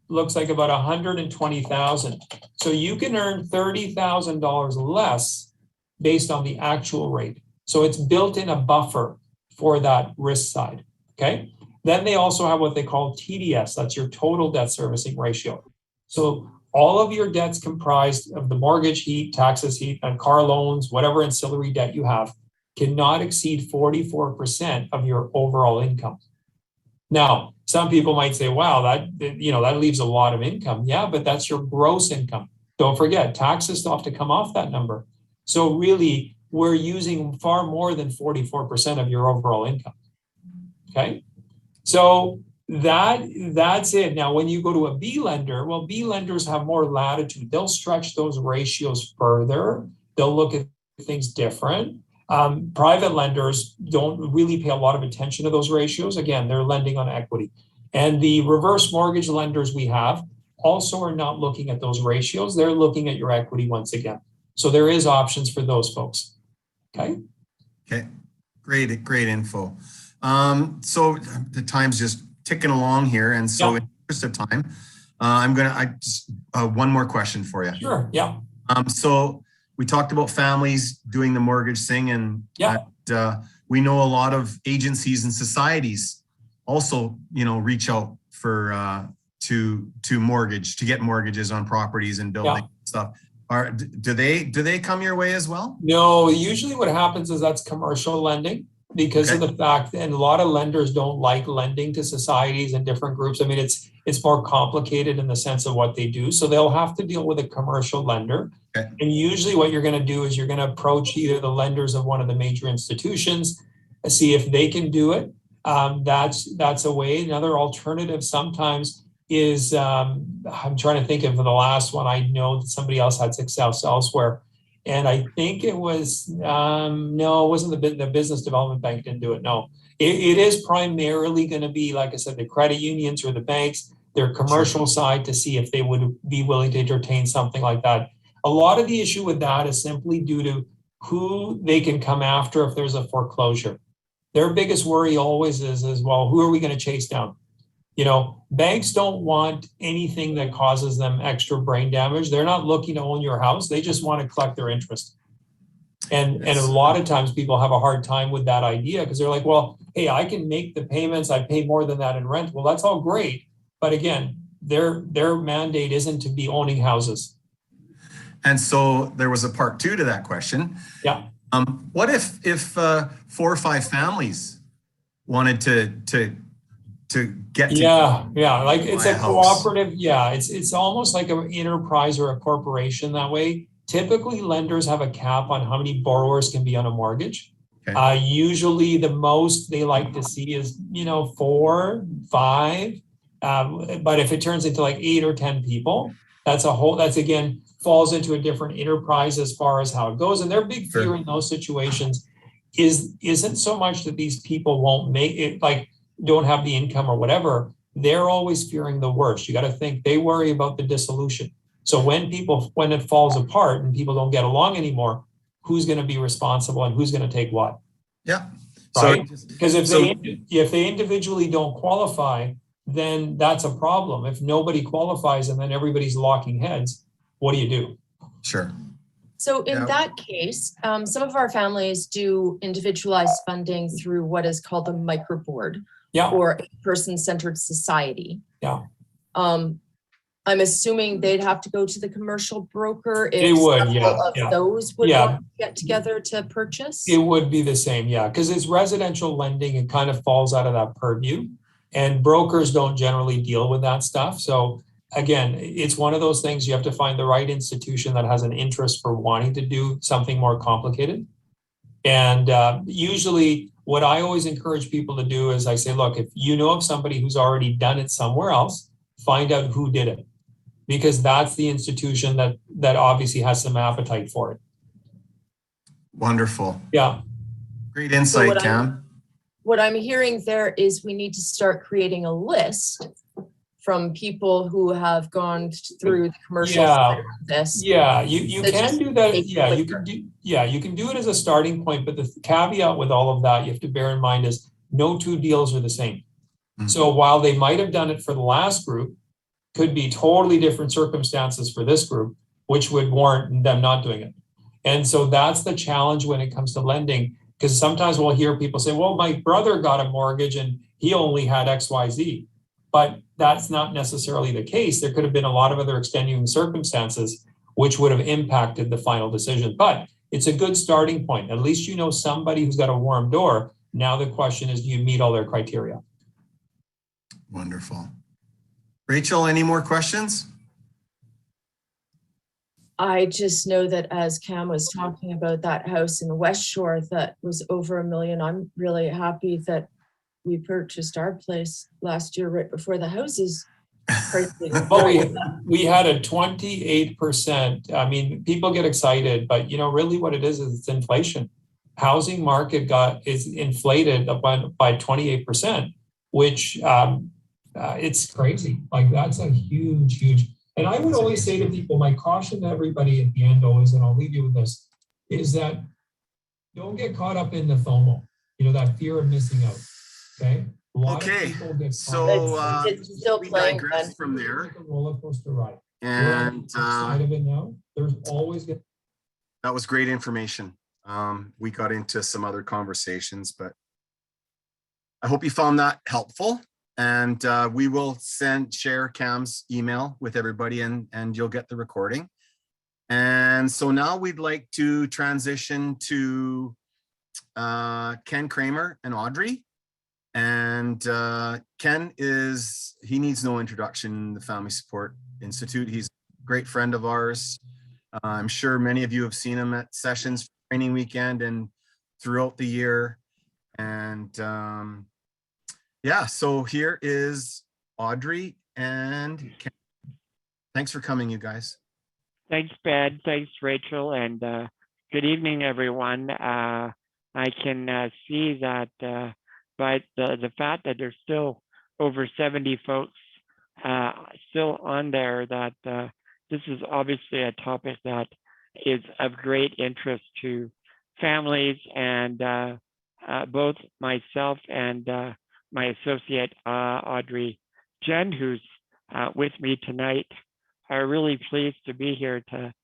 looks like about $120,000. So you can earn $30,000 less based on the actual rate. So it's built in a buffer for that risk side. Okay. Then they also have what they call TDS. That's your total debt servicing ratio. So all of your debts comprised of the mortgage, heat, taxes, heat, and car loans, whatever ancillary debt you have, cannot exceed 44% of your overall income. Now, some people might say, wow, that leaves a lot of income. Yeah, but that's your gross income. Don't forget, taxes still have to come off that number. So really, we're using far more than 44% of your overall income. Okay. So that's it. Now, when you go to a B lender, well, B lenders have more latitude. They'll stretch those ratios further. They'll look at things different. Private lenders don't really pay a lot of attention to those ratios. Again, they're lending on equity. And the reverse mortgage lenders we have also are not looking at those ratios. They're looking at your equity once again. So there is options for those folks. Okay. Okay. Great info. So the time's just ticking along here. And so in the interest of time, I just one more question for you. Sure. Yeah. So we talked about families doing the mortgage thing, and we know a lot of agencies and societies also, reach out for to get mortgages on properties and building stuff. Do they come your way as well? No, usually what happens is that's commercial lending because of the fact, and a lot of lenders don't like lending to societies and different groups. I mean, it's more complicated in the sense of what they do. So they'll have to deal with a commercial lender. Okay. And usually what you're going to do is you're going to approach either the lenders of one of the major institutions, see if they can do it. That's a way. Another alternative sometimes is, I'm trying to think of the last one. I know that somebody else had success elsewhere. And I think it was, no, it wasn't the business development bank didn't do it. No, it is primarily going to be, like I said, the credit unions or the banks, their commercial side, to see if they would be willing to entertain something like that. A lot of the issue with that is simply due to who they can come after if there's a foreclosure. Their biggest worry always is, well, who are we going to chase down? Banks don't want anything that causes them extra brain damage. They're not looking to own your house. They just want to collect their interest. And a lot of times people have a hard time with that idea because they're like, well, hey, I can make the payments. I pay more than that in rent. Well, that's all great. But again, their mandate isn't to be owning houses. And so there was a part 2 to that question. Yeah. What if 4 or 5 families wanted to get to Yeah, like it's buy a a house? cooperative. Yeah, it's almost like an enterprise or a corporation that way. Typically, lenders have a cap on how many borrowers can be on a mortgage. Okay. Usually, the most they like to see is 4, 5. But if it turns into like 8 or 10 people, that's again falls into a different enterprise as far as how it goes. And their big fear in those situations isn't so much that these people won't make it, like don't have the income or whatever. They're always fearing the worst. You got to think they worry about the dissolution. So when it falls apart and people don't get along anymore, who's going to be responsible and who's going to take what? Yeah. Right? Because if so they individually don't qualify, then that's a problem. If nobody qualifies and then everybody's locking heads, what do you do? sure. So in that case, some of our families do individualized funding through what is called a microboard or a person-centered society. Yeah. I'm assuming they'd have to go to the commercial broker if They would, those would want to get together to purchase. It would be the same, because it's residential lending. It kind of falls out of that purview, and brokers don't generally deal with that stuff. So again, it's one of those things you have to find the right institution that has an interest for wanting to do something more complicated. And usually what I always encourage people to do is I say, look, if you know of somebody who's already done it somewhere else, find out who did it, because that's the institution that obviously has some appetite for it. Wonderful. Yeah. Great insight, Cam. What I'm hearing there is we need to start creating a list from people who have gone through the commercial side of this. Yeah, you can do that. Yeah, you can do it as a starting point, but the caveat with all of that you have to bear in mind is no 2 deals are the same. Mm-hmm. So while they might have done it for the last group, could be totally different circumstances for this group, which would warrant them not doing it. And so that's the challenge when it comes to lending, because sometimes we'll hear people say, well, my brother got a mortgage and he only had XYZ. But that's not necessarily the case. There could have been a lot of other extenuating circumstances which would have impacted the final decision. But it's a good starting point. At least you know somebody who's got a warm door. Now the question is, do you meet all their criteria? Wonderful. Rachel, any more questions? I just know that as Cam was talking about that house in the West Shore that was over $1 million, I'm really happy that we purchased our place last year right before the houses. Well, we had a 28%. I mean, people get excited, but really what it is it's inflation. Housing market is inflated by 28%, which it's crazy. Like that's a huge. And I would always say to people, my caution to everybody at the end always, and I'll leave you with this, is that don't get caught up in the FOMO, that fear of missing out. Okay. Okay. So it's still we playing digress from there. Like a roller coaster ride. And side of it now, there's always that was great information. We got into some other conversations, but I hope you found that helpful. And we will share Cam's email with everybody, and you'll get the recording. And so now we'd like to transition to Ken Kramer and Audrey. And Ken he needs no introduction in the Family Support Institute. He's a great friend of ours. I'm sure many of you have seen him at sessions, training weekend, and throughout the year. And yeah, so here is Audrey and Ken. Thanks for coming, you guys. Thanks, Ben. Thanks, Rachel. And good evening, everyone. I can see that by the fact that there's still over 70 folks still on there, that this is obviously a topic that is of great interest to families, and both myself and my associate, Audrey Jen, who's with me tonight, are really pleased to be here to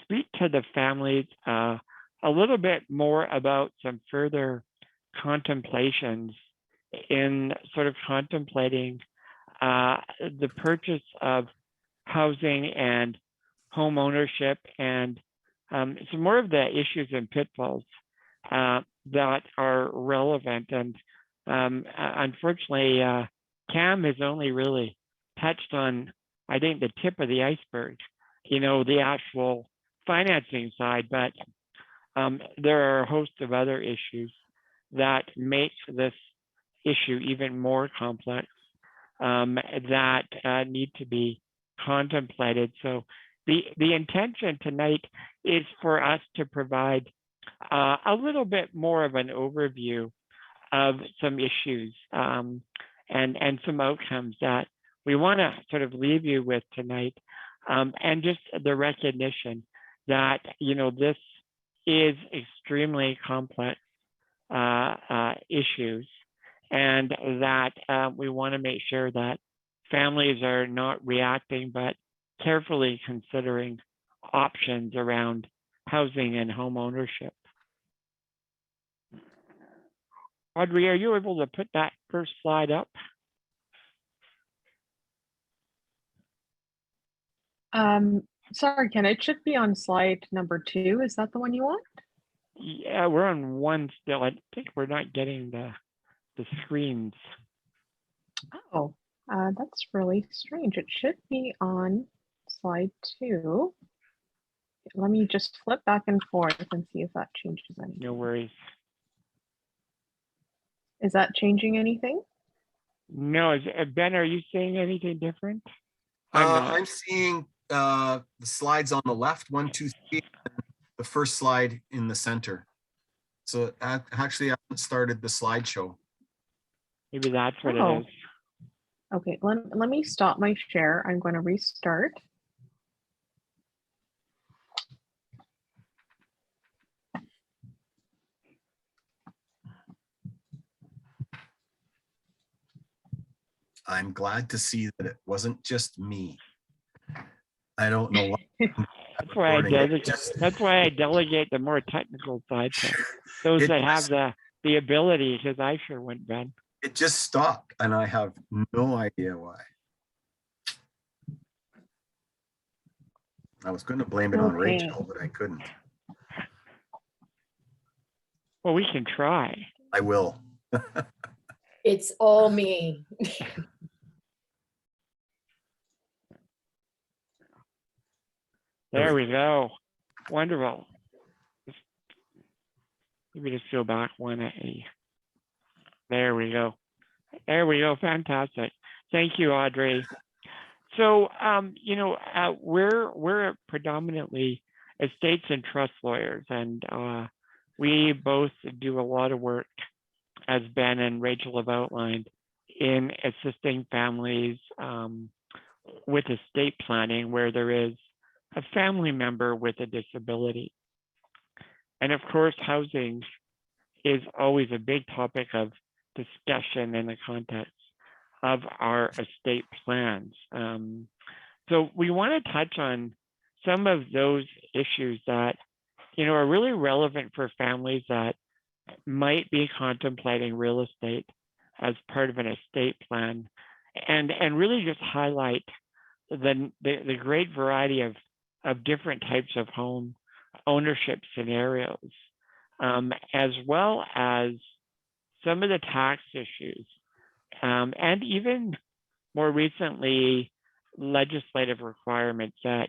speak to the families a little bit more about some further contemplations in sort of contemplating the purchase of housing and home ownership, and some more of the issues and pitfalls that are relevant. And unfortunately, Cam has only really touched on, I think, the tip of the iceberg, the actual financing side, but there are a host of other issues that make this issue even more complex that need to be contemplated. So the intention tonight is for us to provide a little bit more of an overview of some issues and some outcomes that we want to sort of leave you with tonight, and just the recognition that this is extremely complex issues, and that we want to make sure that families are not reacting, but carefully considering options around housing and home ownership. Audrey, are you able to put that first slide up? Sorry, Ken, it should be on slide number 2. Is that the one you want? Yeah, we're on one still. I think we're not getting the screens. Oh, that's really strange. It should be on slide 2. Let me just flip back and forth and see if that changes anything. No worries. Is that changing anything? No, Ben, are you seeing anything different? I'm I'm seeing the slides on the left, 1, 2, 3, and the first slide in the center. So actually, I haven't started the slideshow. Maybe that's what Oh. it is. Okay, let me stop my share. I'm going to restart. I'm glad to see that it wasn't just me. I don't know what. That's why I delegate the more technical side to those that have the ability, because I sure wouldn't, Ben. It just stopped, and I have no idea why. I was going to blame it on Okay. Rachel, but I couldn't. Well, we can try. I will. It's all me. There we go. Wonderful. Maybe just go back one. There we go. There we go. Fantastic. Thank you, Audrey. So, we're predominantly estates and trust lawyers, and we both do a lot of work, as Ben and Rachel have outlined, in assisting families with estate planning where there is a family member with a disability. And of course, housing is always a big topic of discussion in the context of our estate plans. So we want to touch on some of those issues that are really relevant for families that might be contemplating real estate as part of an estate plan, and really just highlight the great variety of different types of home ownership scenarios, as well as some of the tax issues, and even more recently, legislative requirements that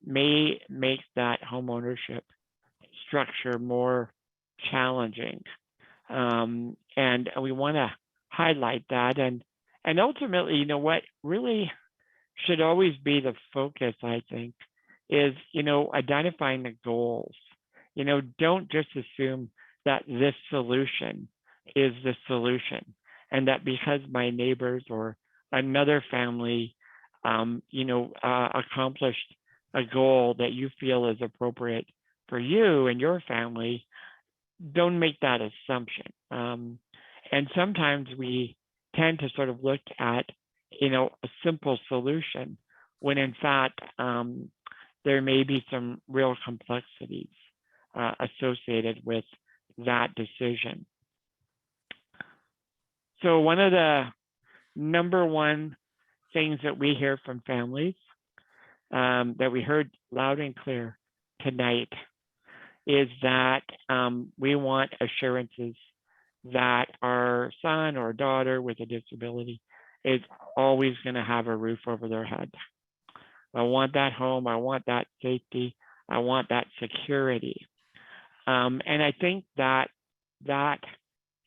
may make that home ownership structure more challenging. And we want to highlight that. And ultimately, what really should always be the focus, I think, is, identifying the goals. Don't just assume that this solution is the solution, and that because my neighbors or another family, accomplished a goal that you feel is appropriate for you and your family, don't make that assumption. And sometimes we tend to sort of look at, a simple solution when in fact, there may be some real complexities associated with that decision. So one of the number one things that we hear from families, that we heard loud and clear tonight, is that we want assurances that our son or daughter with a disability is always going to have a roof over their head. I want that home. I want that safety. I want that security. And I think that that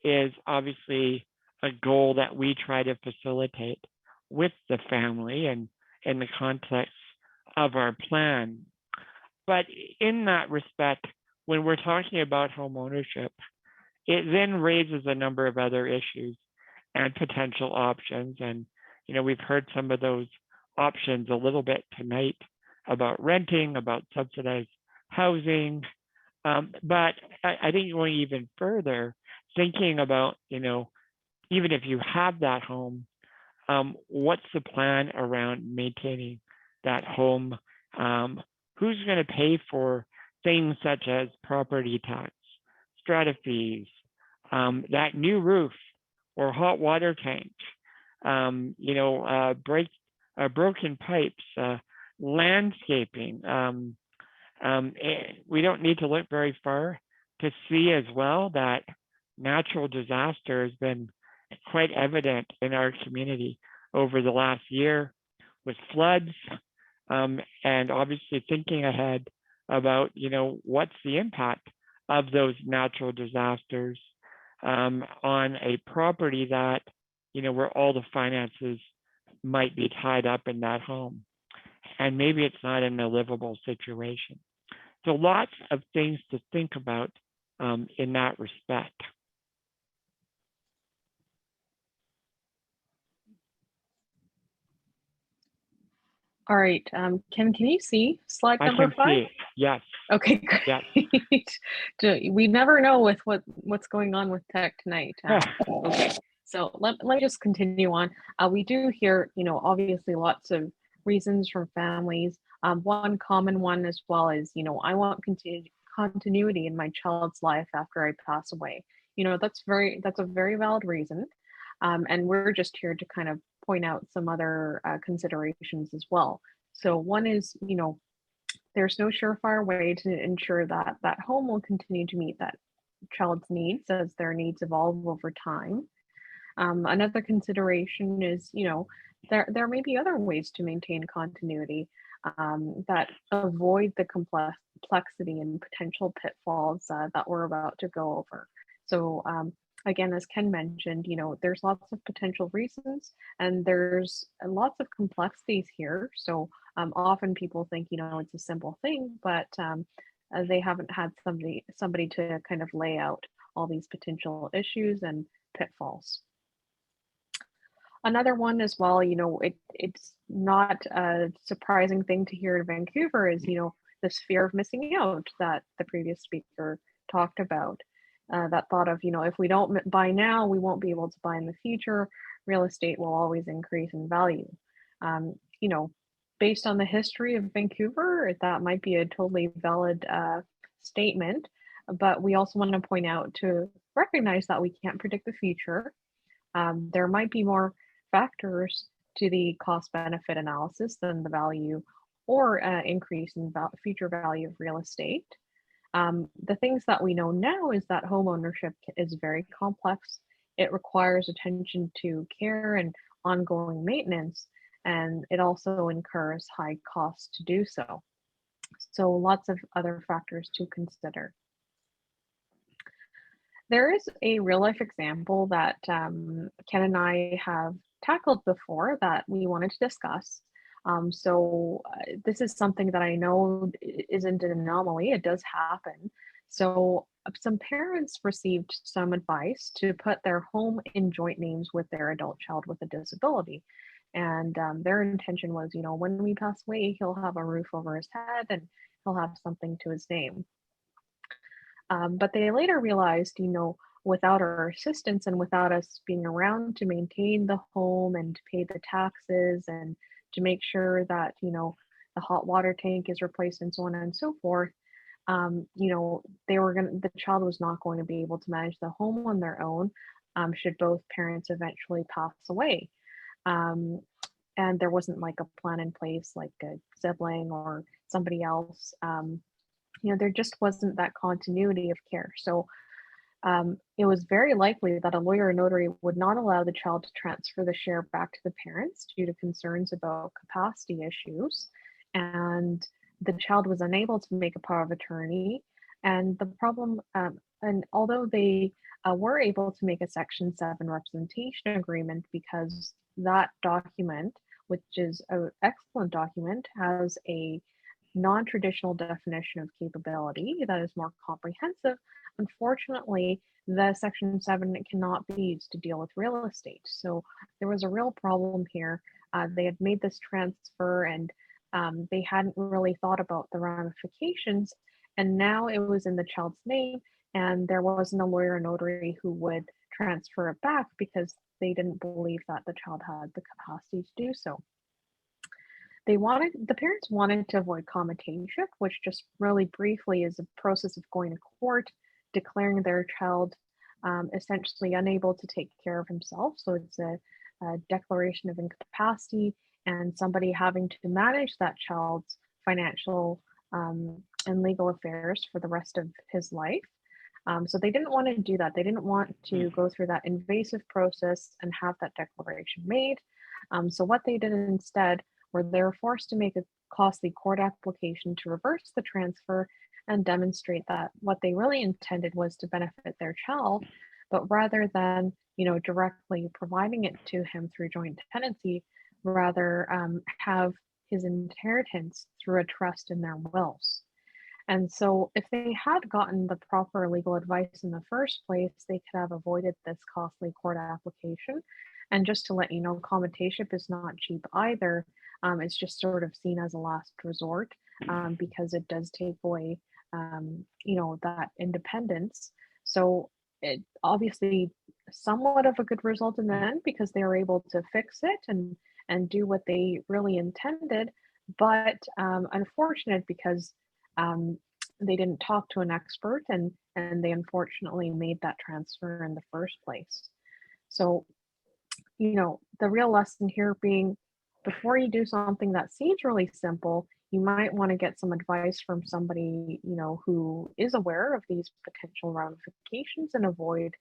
is obviously a goal that we try to facilitate with the family and in the context of our plan. But in that respect, when we're talking about home ownership, it then raises a number of other issues and potential options. And, you know, we've heard some of those options a little bit tonight about renting, about subsidized housing. But I think going even further, thinking about, you know, even if you have that home, what's the plan around maintaining that home? Who's going to pay for things such as property tax, strata fees, that new roof or hot water tank, you know, broken pipes, landscaping. We don't need to look very far to see as well that natural disaster has been quite evident in our community over the last year with floods, and obviously thinking ahead about, you know, what's the impact of those natural disasters on a property that, you know, where all the finances might be tied up in that home. And maybe it's not in a livable situation. So lots of things to think about in that respect. All right, can you see slide I number can 5? see, yes, Okay, yes. great. We never know with what's going on with tech tonight. Okay, so let me just continue on. We do hear, you know, obviously lots of reasons from families. One common one as well is, you know, I want continuity in my child's life after I pass away. You know, that's a very valid reason. And we're just here to kind of point out some other considerations as well. So one is, you know, there's no surefire way to ensure that that home will continue to meet that child's needs as their needs evolve over time. Another consideration is, you know, there may be other ways to maintain continuity that avoid the complexity and potential pitfalls that we're about to go over. So again, as Ken mentioned, you know, there's lots of potential reasons and there's lots of complexities here. So often people think, you know, it's a simple thing, but they haven't had somebody to kind of lay out all these potential issues and pitfalls. Another one as well, you know, it's not a surprising thing to hear in Vancouver is, you know, this fear of missing out that the previous speaker talked about. That thought of, you know, if we don't buy now, we won't be able to buy in the future. Real estate will always increase in value. You know, based on the history of Vancouver, that might be a totally valid statement, but we also want to point out to recognize that we can't predict the future. There might be more factors to the cost benefit analysis than the value or increase in future value of real estate. The things that we know now is that home ownership is very complex. It requires attention to care and ongoing maintenance, and it also incurs high costs to do so. So lots of other factors to consider. There is a real life example that Ken and I have tackled before that we wanted to discuss. This is something that I know isn't an anomaly, it does happen. So some parents received some advice to put their home in joint names with their adult child with a disability. And their intention was, you know, when we pass away, he'll have a roof over his head and he'll have something to his name. But they later realized, you know, without our assistance and without us being around to maintain the home and to pay the taxes and to make sure that, you know, the hot water tank is replaced and so on and so forth, you know, the child was not going to be able to manage the home on their own should both parents eventually pass away. and there wasn't like a plan in place, like a sibling or somebody else. There just wasn't that continuity of care. So it was very likely that a lawyer or notary would not allow the child to transfer the share back to the parents due to concerns about capacity issues. And the child was unable to make a power of attorney. And the problem, and although they were able to make a Section 7 representation agreement, because that document, which is an excellent document, has a non-traditional definition of capability that is more comprehensive. Unfortunately, the Section 7 cannot be used to deal with real estate. So there was a real problem here. They had made this transfer and they hadn't really thought about the ramifications. And now it was in the child's name, and there wasn't a lawyer or notary who would transfer it back because they didn't believe that the child had the capacity to do so. The parents wanted to avoid commutation, which just really briefly is a process of going to court, declaring their child essentially unable to take care of himself. So it's a declaration of incapacity, and somebody having to manage that child's financial and legal affairs for the rest of his life. So they didn't want to do that. They didn't want to go through that invasive process and have that declaration made. So what they did instead were they were forced to make a costly court application to reverse the transfer and demonstrate that what they really intended was to benefit their child, but rather than directly providing it to him through joint tenancy, rather have his inheritance through a trust in their wills. And so if they had gotten the proper legal advice in the first place, they could have avoided this costly court application. And just to let you know, commutation is not cheap either. It's just sort of seen as a last resort because it does take away, that independence. So it obviously somewhat of a good result in the end because they were able to fix it and do what they really intended, but unfortunate because they didn't talk to an expert and they unfortunately made that transfer in the first place. So, the real lesson here being, before you do something that seems really simple, you might want to get some advice from somebody, who is aware of these potential ramifications and avoid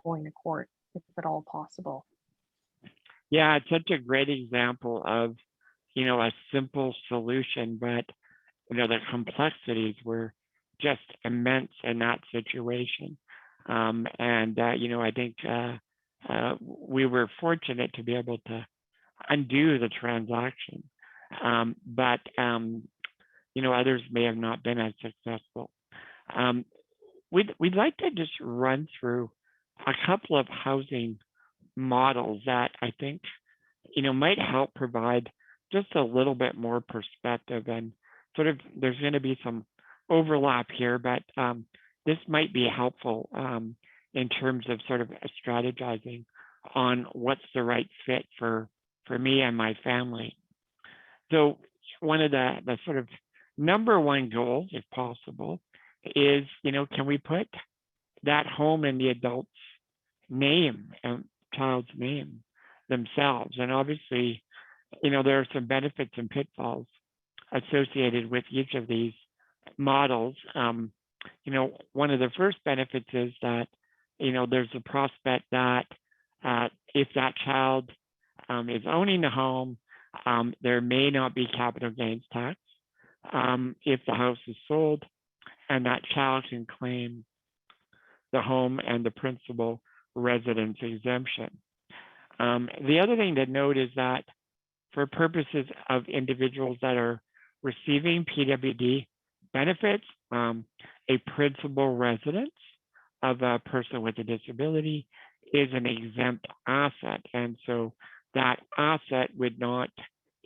going to court if at all possible. Yeah, it's such a great example of, a simple solution, but, the complexities were just immense in that situation. I think we were fortunate to be able to undo the transaction. But others may have not been as successful. We'd like to just run through a couple of housing models that I think, might help provide just a little bit more perspective, and sort of there's going to be some overlap here, but this might be helpful in terms of sort of strategizing on what's the right fit for me and my family. So one of the sort of number one goals, if possible, is, can we put that home in the adult's name and child's name themselves? And obviously, there are some benefits and pitfalls associated with each of these models. One of the first benefits is that, there's a prospect that if that child is owning the home, there may not be capital gains tax if the house is sold, and that child can claim the home and the principal residence exemption. The other thing to note is that for purposes of individuals that are receiving PWD benefits, a principal residence of a person with a disability is an exempt asset. And so that asset would not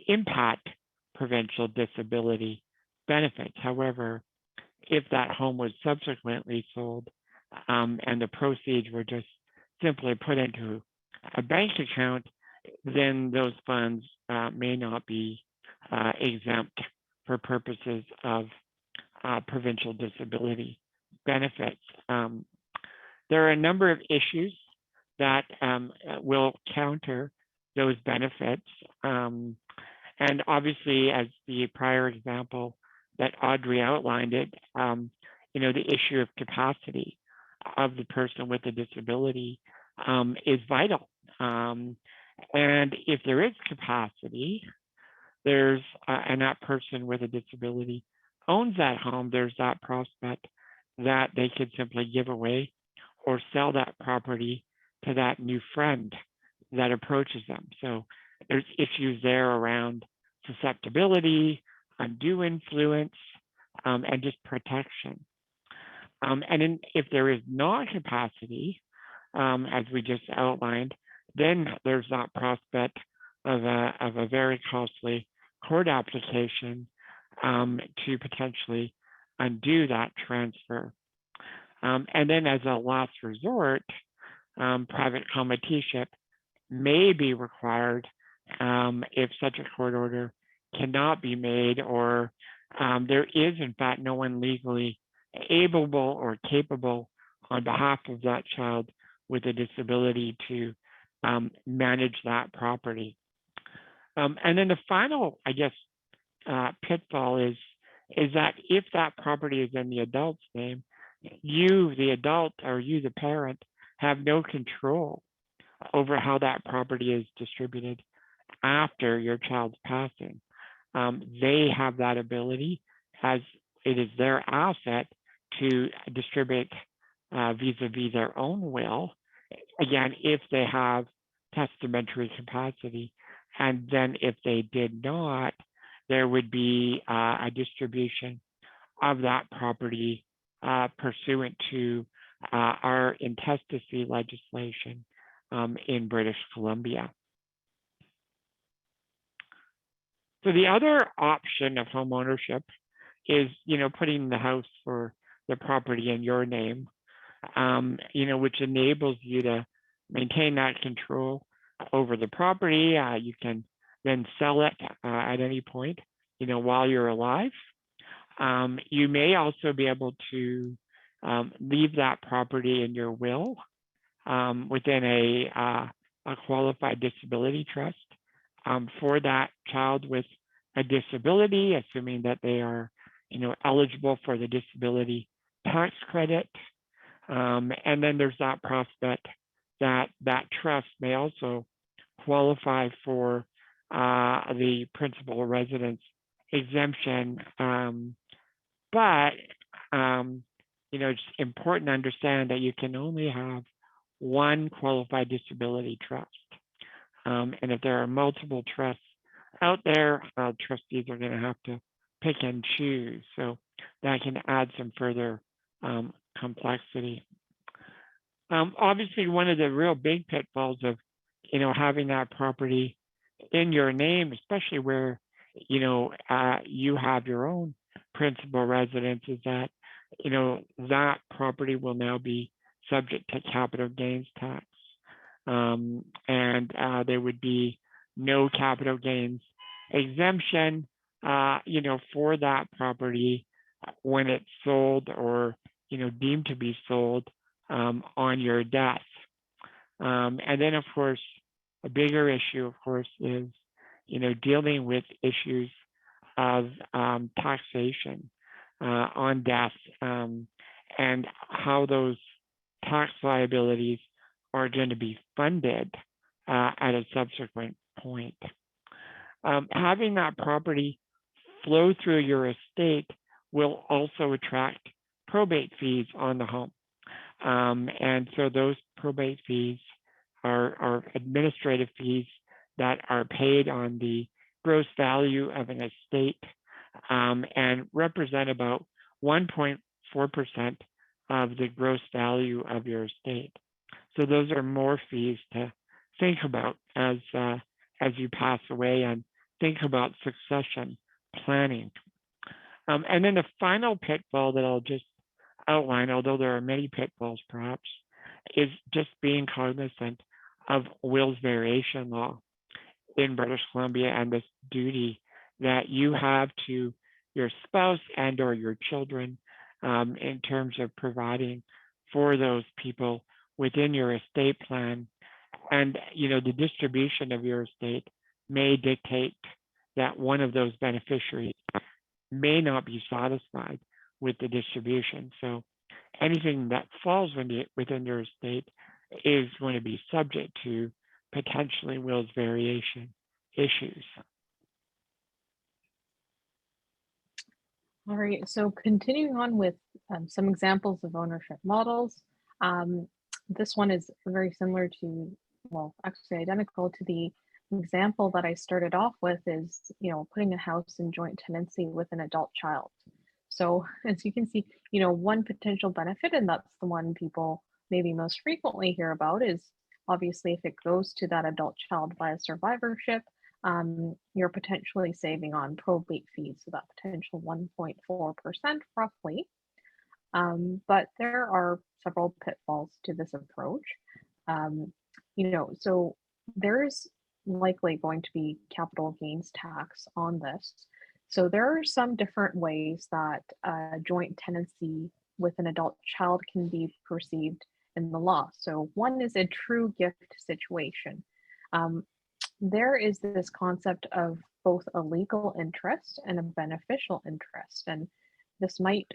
impact provincial disability benefits. However, if that home was subsequently sold and the proceeds were just simply put into a bank account, then those funds may not be exempt for purposes of provincial disability benefits. There are a number of issues that will counter those benefits. And obviously, as the prior example that Audrey outlined it, the issue of capacity of the person with a disability is vital. And if there is capacity, and that person with a disability owns that home, there's that prospect that they could simply give away or sell that property to that new friend that approaches them. So there's issues there around susceptibility, undue influence, and just protection. And if there is not capacity, as we just outlined, then there's that prospect of a very costly court application to potentially undo that transfer. And then as a last resort, private comiteeship may be required if such a court order cannot be made, or there is in fact no one legally able or capable on behalf of that child with a disability to manage that property. And then the final, I guess, pitfall is that if that property is in the adult's name, you, the adult, or you, the parent, have no control over how that property is distributed after your child's passing. They have that ability, as it is their asset, to distribute vis-a-vis their own will, again, if they have testamentary capacity. And then if they did not, there would be a distribution of that property pursuant to our intestacy legislation in British Columbia. So the other option of home ownership is, putting the house or the property in your name, which enables you to maintain that control over the property. You can then sell it at any point, while you're alive. You may also be able to leave that property in your will within a qualified disability trust for that child with a disability, assuming that they are, eligible for the disability tax credit. And then there's that prospect that that trust may also qualify for the principal residence exemption. But it's important to understand that you can only have one qualified disability trust. And if there are multiple trusts out there, trustees are going to have to pick and choose. So that can add some further complexity. Obviously, one of the real big pitfalls of, having that property in your name, especially where, you have your own principal residence, is that, that property will now be subject to capital gains tax. And there would be no capital gains exemption, for that property when it's sold or, deemed to be sold on your death. And then, of course, a bigger issue, of course, is, dealing with issues of taxation on death and how those tax liabilities are going to be funded at a subsequent point. Having that property flow through your estate will also attract probate fees on the home. And so those probate fees are administrative fees that are paid on the gross value of an estate and represent about 1.4% of the gross value of your estate. So those are more fees to think about as you pass away and think about succession planning. And then the final pitfall that I'll just outline, although there are many pitfalls perhaps, is just being cognizant of wills variation law in British Columbia and this duty that you have to your spouse and or your children in terms of providing for those people within your estate plan. And, the distribution of your estate may dictate that one of those beneficiaries may not be satisfied with the distribution. So anything that falls within your estate is going to be subject to potentially wills variation issues. All right, so continuing on with some examples of ownership models. This one is very similar to, well, actually identical to the example that I started off with is, putting a house in joint tenancy with an adult child. So as you can see, one potential benefit, and that's the one people maybe most frequently hear about, is obviously if it goes to that adult child via survivorship, you're potentially saving on probate fees, so that potential 1.4% roughly. But there are several pitfalls to this approach. So there's likely going to be capital gains tax on this. So there are some different ways that joint tenancy with an adult child can be perceived in the law. So one is a true gift situation. There is this concept of both a legal interest and a beneficial interest. And this might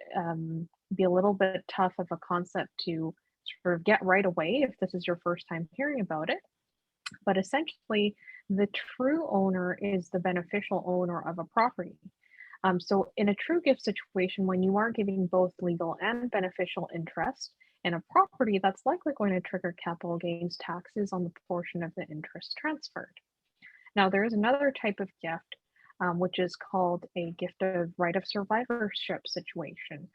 be a little bit tough of a concept to sort of get right away if this is your first time hearing about it. But essentially, the true owner is the beneficial owner of a property. So in a true gift situation, when you are giving both legal and beneficial interest in a property, that's likely going to trigger capital gains taxes on the portion of the interest transferred. Now, there is another type of gift, which is called a gift of right of survivorship situation.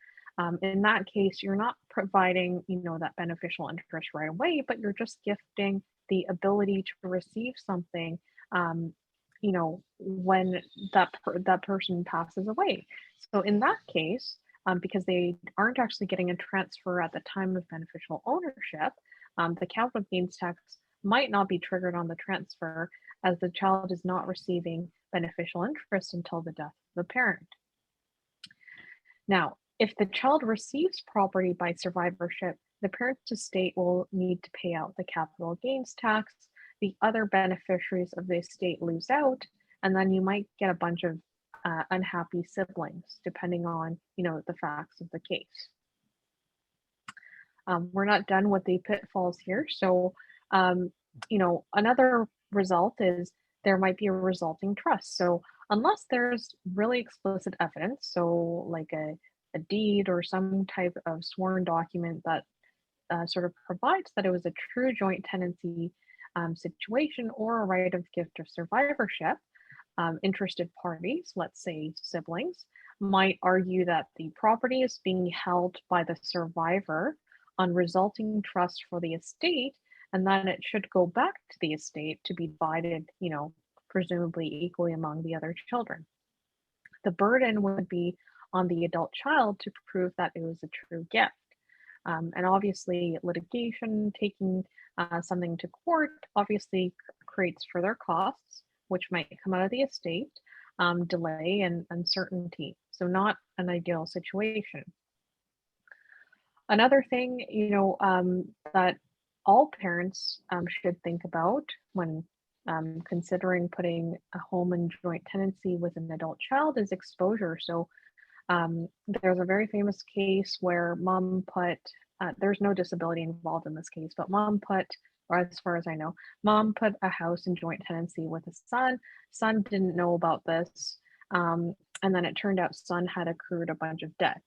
In that case, you're not providing, that beneficial interest right away, but you're just gifting the ability to receive something, when that person passes away. So in that case, because they aren't actually getting a transfer at the time of beneficial ownership, the capital gains tax might not be triggered on the transfer, as the child is not receiving beneficial interest until the death of the parent. Now, if the child receives property by survivorship, the parent's estate will need to pay out the capital gains tax. The other beneficiaries of the estate lose out, and then you might get a bunch of unhappy siblings, depending on, the facts of the case. We're not done with the pitfalls here. So, another result is there might be a resulting trust. So unless there's really explicit evidence, so like a deed or some type of sworn document that sort of provides that it was a true joint tenancy situation or a right of gift or survivorship, interested parties, let's say siblings, might argue that the property is being held by the survivor on resulting trust for the estate, and then it should go back to the estate to be divided, presumably equally among the other children. The burden would be on the adult child to prove that it was a true gift. And obviously litigation, taking something to court, obviously creates further costs, which might come out of the estate, delay and uncertainty. So not an ideal situation. Another thing, that all parents should think about when considering putting a home in joint tenancy with an adult child is exposure. So there's a very famous case where mom put, there's no disability involved in this case, but mom put, or as far as I know, mom put a house in joint tenancy with a son. Son didn't know about this. And then it turned out son had accrued a bunch of debt.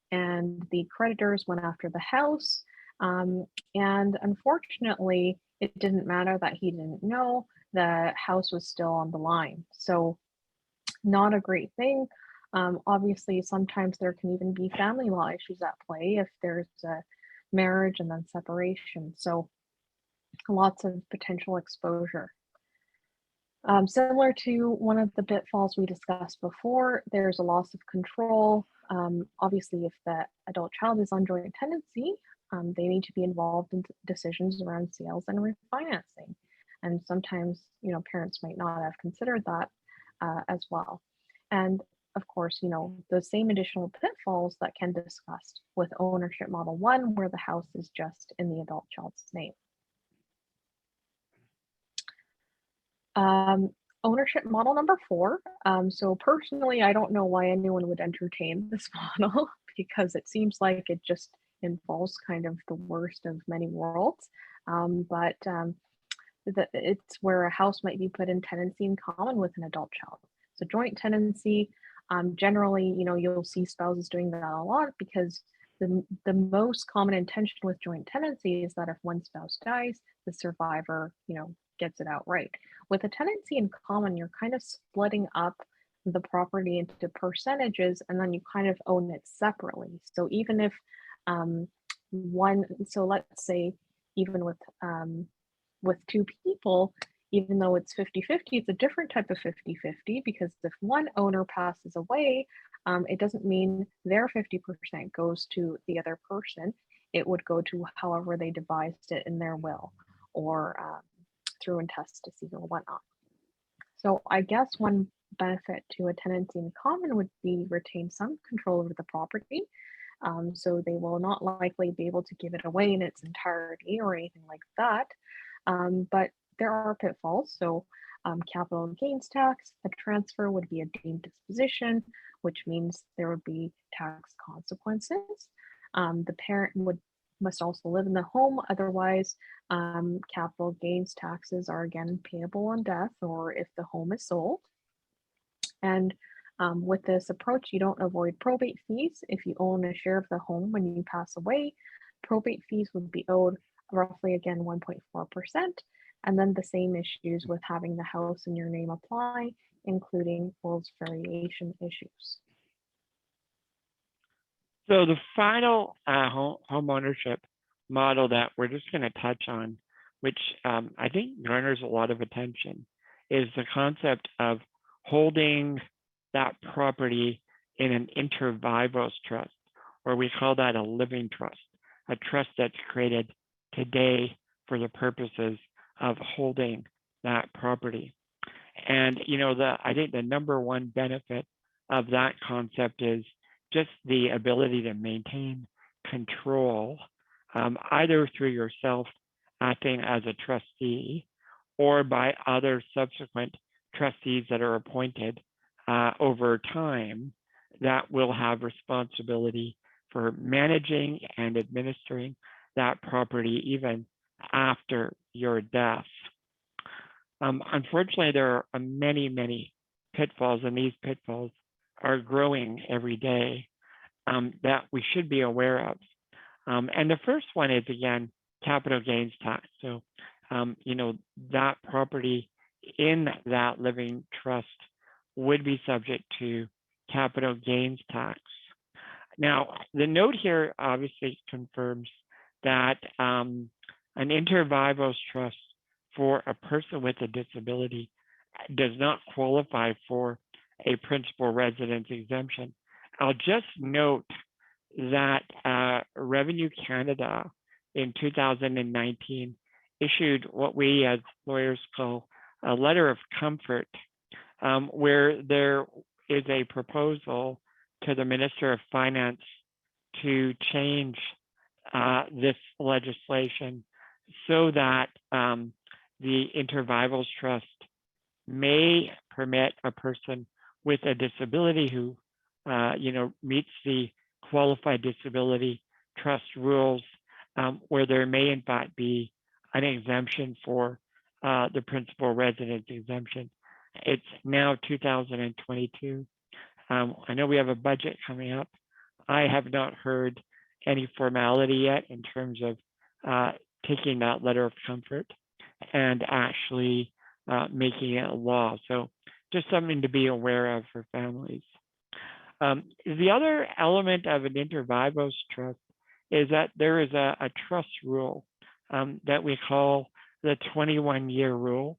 And the creditors went after the house. And unfortunately, it didn't matter that he didn't know, the house was still on the line. So not a great thing. Obviously, sometimes there can even be family law issues at play if there's a marriage and then separation. So lots of potential exposure. Similar to one of the pitfalls we discussed before, there's a loss of control. Obviously, if the adult child is on joint tenancy, they need to be involved in decisions around sales and refinancing. And sometimes, parents might not have considered that as well. And of course, those same additional pitfalls that can be discussed with ownership model 1, where the house is just in the adult child's name. Ownership model number 4. So personally, I don't know why anyone would entertain this model because it seems like it just involves kind of the worst of many worlds. It's where a house might be put in tenancy in common with an adult child. So joint tenancy, generally, you'll see spouses doing that a lot because the most common intention with joint tenancy is that if one spouse dies, the survivor, gets it outright. With a tenancy in common, you're kind of splitting up the property into percentages and then you kind of own it separately. So even if let's say even with 2 people, even though it's 50-50, it's a different type of 50-50 because if one owner passes away, it doesn't mean their 50% goes to the other person. It would go to however they devised it in their will or through intestacy or whatnot. So I guess one benefit to a tenancy in common would be retain some control over the property. So they will not likely be able to give it away in its entirety or anything like that. But there are pitfalls. So capital gains tax, a transfer would be a deemed disposition, which means there would be tax consequences. The parent must also live in the home. Otherwise, capital gains taxes are again payable on death or if the home is sold. And with this approach, you don't avoid probate fees. If you own a share of the home when you pass away, probate fees would be owed roughly again 1.4%. And then the same issues with having the house in your name apply, including wills variation issues. So the final home ownership model that we're just going to touch on, which I think garners a lot of attention, is the concept of holding that property in an inter vivos trust, or we call that a living trust, a trust that's created today for the purposes of holding that property. And I think the number one benefit of that concept is just the ability to maintain control, either through yourself acting as a trustee or by other subsequent trustees that are appointed over time that will have responsibility for managing and administering that property even after your death. Unfortunately, there are many, many pitfalls, and these pitfalls are growing every day that we should be aware of. And the first one is, again, capital gains tax. So, that property in that living trust would be subject to capital gains tax. Now, the note here obviously confirms that an inter vivos trust for a person with a disability does not qualify for a principal residence exemption. I'll just note that Revenue Canada in 2019 issued what we as lawyers call a letter of comfort, where there is a proposal to the Minister of Finance to change this legislation so that the inter vivos trust may permit a person with a disability who meets the qualified disability trust rules, where there may in fact be an exemption for the principal residence exemption. It's now 2022. I know we have a budget coming up. I have not heard any formality yet in terms of taking that letter of comfort and actually making it a law. So just something to be aware of for families. The other element of an inter vivos trust is that there is a trust rule that we call the 21-year rule.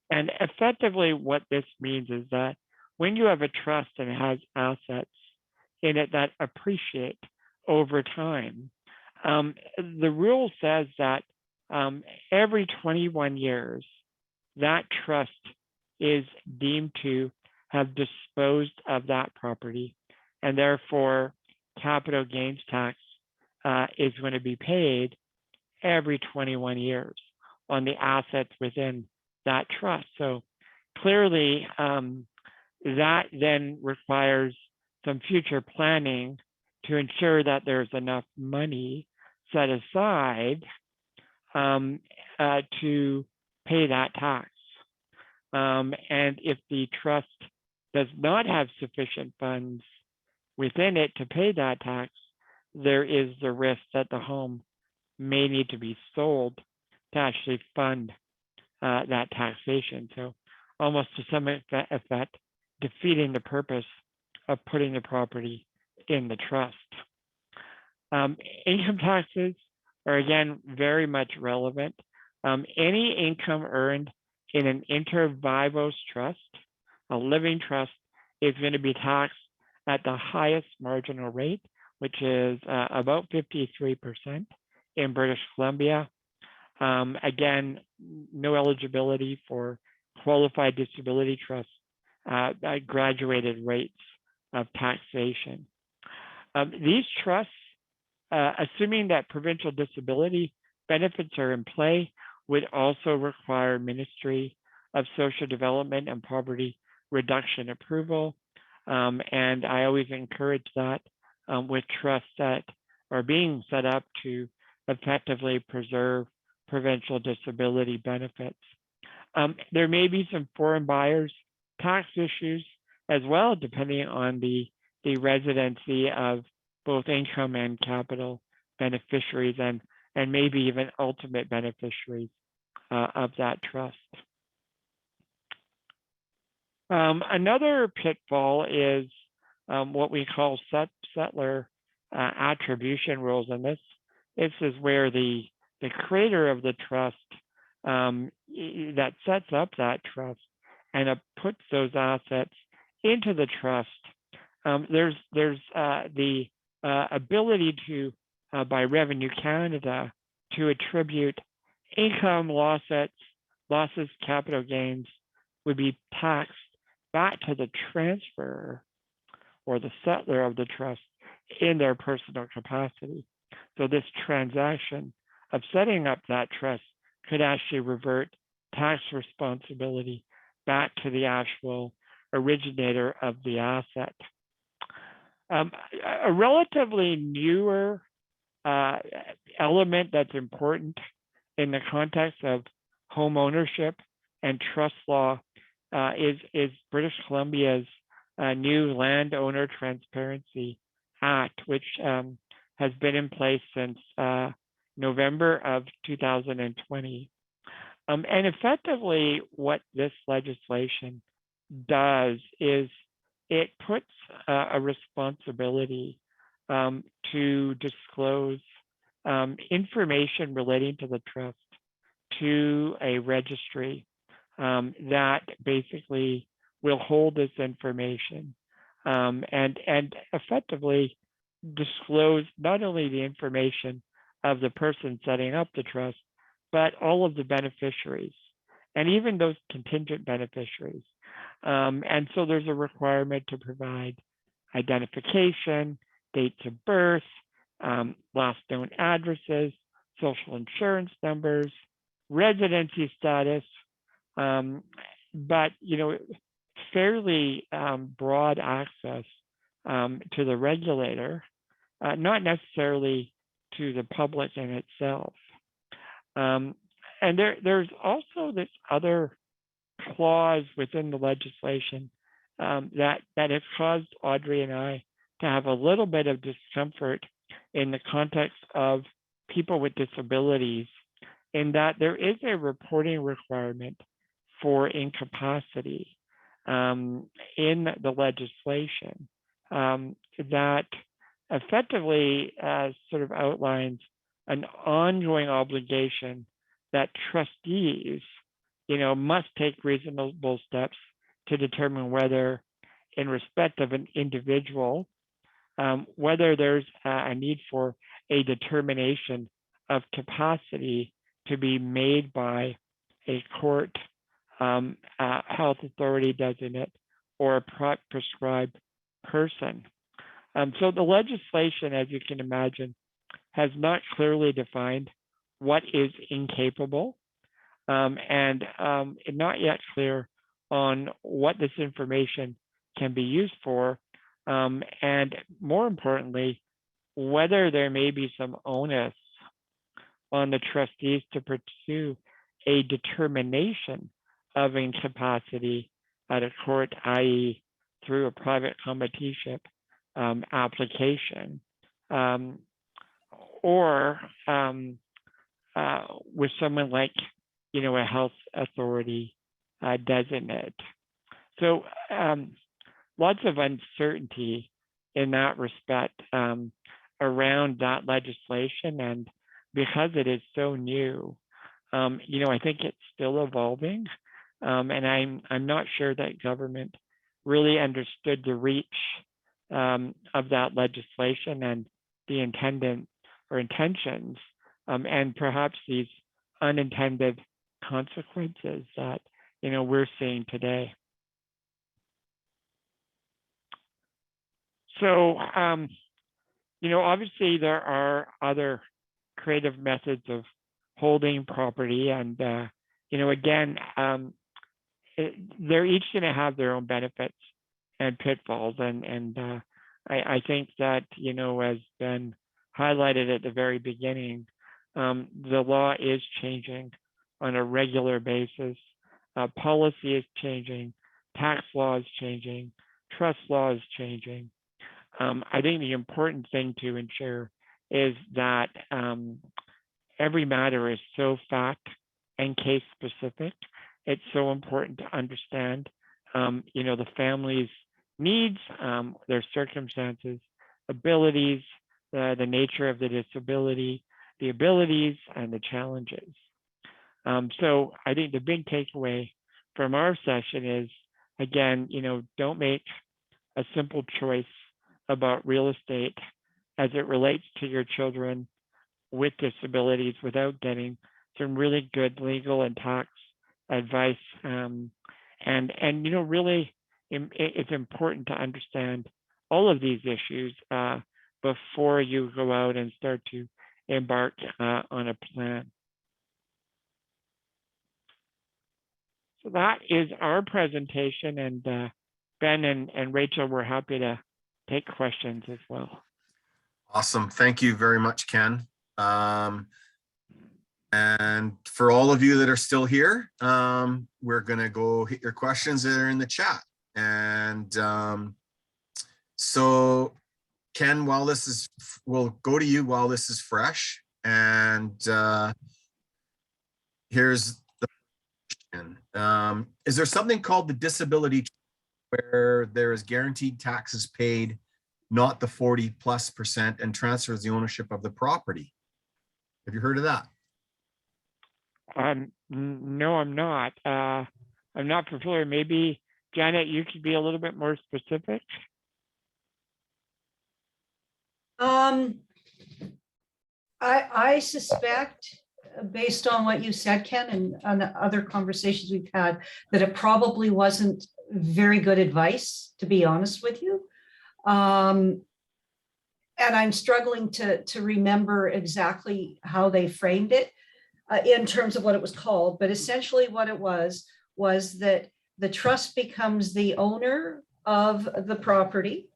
And effectively what this means is that when you have a trust and it has assets in it that appreciate over time, the rule says that every 21 years, that trust is deemed to have disposed of that property, and therefore capital gains tax is going to be paid every 21 years on the assets within that trust. So clearly, that then requires some future planning to ensure that there's enough money set aside to pay that tax. And if the trust does not have sufficient funds within it to pay that tax, there is the risk that the home may need to be sold to actually fund that taxation. So almost to some effect, defeating the purpose of putting the property in the trust. Income taxes are again very much relevant. Any income earned in an inter vivos trust, a living trust, is going to be taxed at the highest marginal rate, which is about 53% in British Columbia. Again, no eligibility for qualified disability trusts at graduated rates of taxation. These trusts, assuming that provincial disability benefits are in play, would also require Ministry of Social Development and Poverty Reduction approval. And I always encourage that with trusts that are being set up to effectively preserve provincial disability benefits. There may be some foreign buyers tax issues as well, depending on the residency of both income and capital beneficiaries and maybe even ultimate beneficiaries of that trust. Another pitfall is what we call settler attribution rules, and this is where the creator of the trust that sets up that trust and puts those assets into the trust. There's the ability to by Revenue Canada to attribute income losses, capital gains would be taxed back to the transferor or the settler of the trust in their personal capacity. So this transaction of setting up that trust could actually revert tax responsibility back to the actual originator of the asset. A relatively newer element that's important in the context of home ownership and trust law is British Columbia's new Landowner Transparency Act, which has been in place since November of 2020. And effectively, what this legislation does is it puts a responsibility to disclose information relating to the trust to a registry that basically will hold this information and effectively disclose not only the information of the person setting up the trust, but all of the beneficiaries and even those contingent beneficiaries. And so there's a requirement to provide identification, dates of birth, last known addresses, social insurance numbers, residency status, but fairly broad access to the regulator, not necessarily to the public in itself. And there's also this other clause within the legislation that has caused Audrey and I to have a little bit of discomfort in the context of people with disabilities, in that there is a reporting requirement for incapacity in the legislation that effectively sort of outlines an ongoing obligation that trustees, must take reasonable steps to determine whether, in respect of an individual, whether there's a need for a determination of capacity to be made by a court, health authority designate, or a prescribed person. So the legislation, as you can imagine, has not clearly defined what is incapable, and not yet clear on what this information can be used for, and more importantly, whether there may be some onus on the trustees to pursue a determination of incapacity at a court, i.e. through a private competition application, or with someone like, a health authority designate. So lots of uncertainty in that respect around that legislation, and because it is so new, I think it's still evolving, and I'm not sure that government really understood the reach of that legislation and the intentions, and perhaps these unintended consequences that we're seeing today. So obviously there are other creative methods of holding property, and again, they're each going to have their own benefits and pitfalls, and I think that has been highlighted at the very beginning. The law is changing on a regular basis. Policy is changing, tax law is changing, trust law is changing. I think the important thing to ensure is that every matter is so fact and case specific. It's so important to understand, the family's needs, their circumstances, abilities, the nature of the disability, the abilities and the challenges. So I think the big takeaway from our session is, again, don't make a simple choice about real estate as it relates to your children with disabilities without getting some really good legal and tax advice. And really, it's important to understand all of these issues before you go out and start to embark on a plan. So that is our presentation, and Ben and Rachel, we're happy to take questions as well. Awesome. Thank you very much, Ken. And for all of you that are still here, we're going to go hit your questions that are in the chat. And so Ken, we'll go to you while this is fresh. And here's the question. Is there something called the disability where there is guaranteed taxes paid, not the 40+%, and transfers the ownership of the property? Have you heard of that? No, I'm not. I'm not familiar. Maybe Janet, you could be a little bit more specific. I suspect, based on what you said, Ken, and on other conversations we've had, that it probably wasn't very good advice, to be honest with you. And I'm struggling to remember exactly how they framed it in terms of what it was called, but essentially what it was that the trust becomes the owner of the property,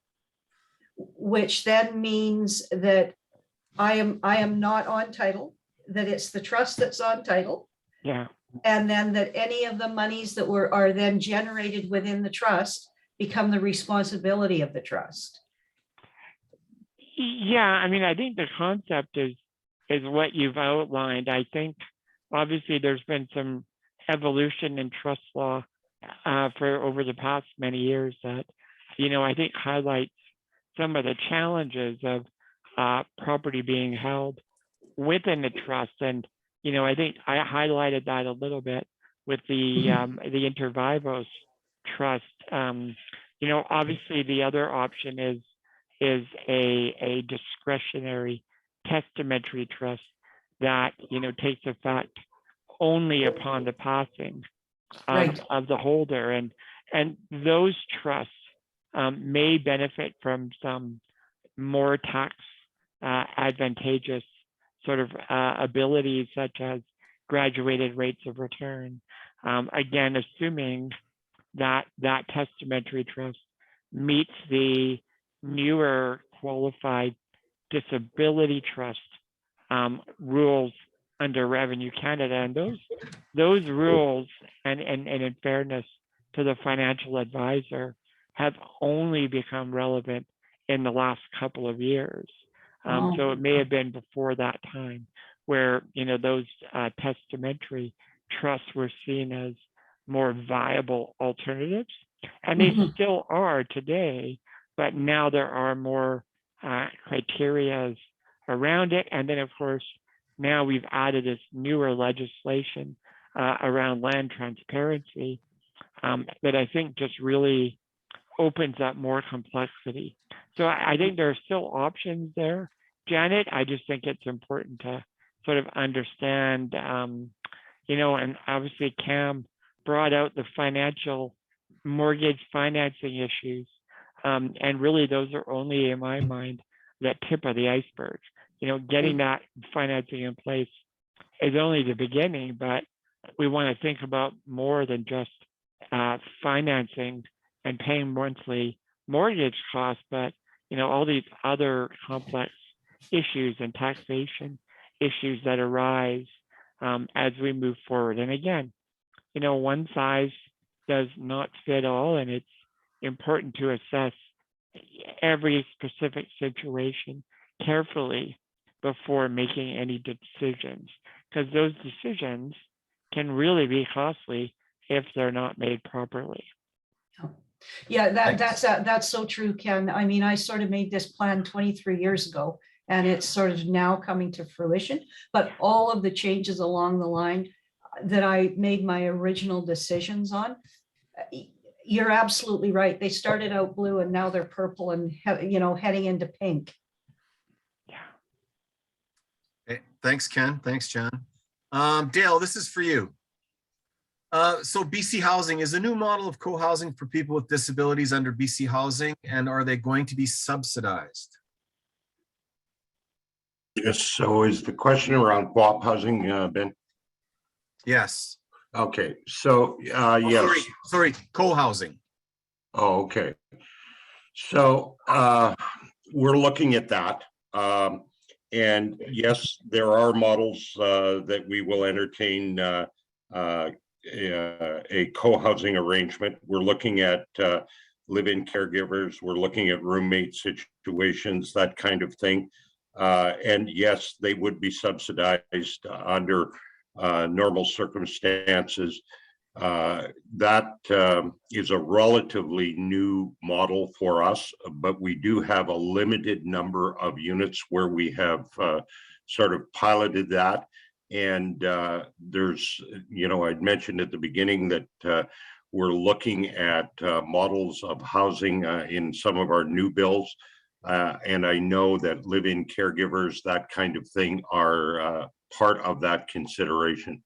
which then means that I am not on title, that it's the trust that's on title. Yeah. And then that any of the monies that are then generated within the trust become the responsibility of the trust. Yeah, I mean, I think the concept is what you've outlined. I think obviously there's been some evolution in trust law for over the past many years that, I think highlights some of the challenges of property being held within the trust. And, I think I highlighted that a little bit with the inter vivos trust. Obviously the other option is a discretionary testamentary trust that, takes effect only upon the passing of the holder. And those trusts may benefit from some more tax advantageous sort of abilities, such as graduated rates of return. Again, assuming that testamentary trust meets the newer qualified disability trust rules under Revenue Canada. And those rules, and in fairness to the financial advisor, have only become relevant in the last couple of years. So it may have been before that time where, those testamentary trusts were seen as more viable alternatives. And they still are today, but now there are more criteria around it. And then, of course, now we've added this newer legislation around land transparency that I think just really opens up more complexity. So I think there are still options there, Janet. I just think it's important to sort of understand, and obviously Cam brought out the financial mortgage financing issues. And really those are only, in my mind, the tip of the iceberg. Getting that financing in place is only the beginning, but we want to think about more than just financing and paying monthly mortgage costs, but all these other complex issues and taxation issues that arise as we move forward. And again, one size does not fit all, and it's important to assess every specific situation carefully before making any decisions, because those decisions can really be costly if they're not made properly. Yeah, that's so true, Ken. I mean, I sort of made this plan 23 years ago, and it's sort of now coming to fruition. But all of the changes along the line that I made my original decisions on, you're absolutely right. They started out blue and now they're purple and, heading into pink. Okay. Thanks, Ken. Thanks, John. Dale, this is for you. So BC Housing is a new model of co-housing for people with disabilities under BC Housing, and are they going to be subsidized? Yes, so is the question around co-op housing, Ben? Yes. Okay, so yes. Sorry, co-housing. Oh, okay. So we're looking at that. And yes, there are models that we will entertain a co-housing arrangement. We're looking at live-in caregivers. We're looking at roommate situations, that kind of thing. And yes, they would be subsidized under normal circumstances. That is a relatively new model for us, but we do have a limited number of units where we have sort of piloted that. And there's, I'd mentioned at the beginning that we're looking at models of housing in some of our new builds. And I know that live-in caregivers, that kind of thing, are part of that consideration.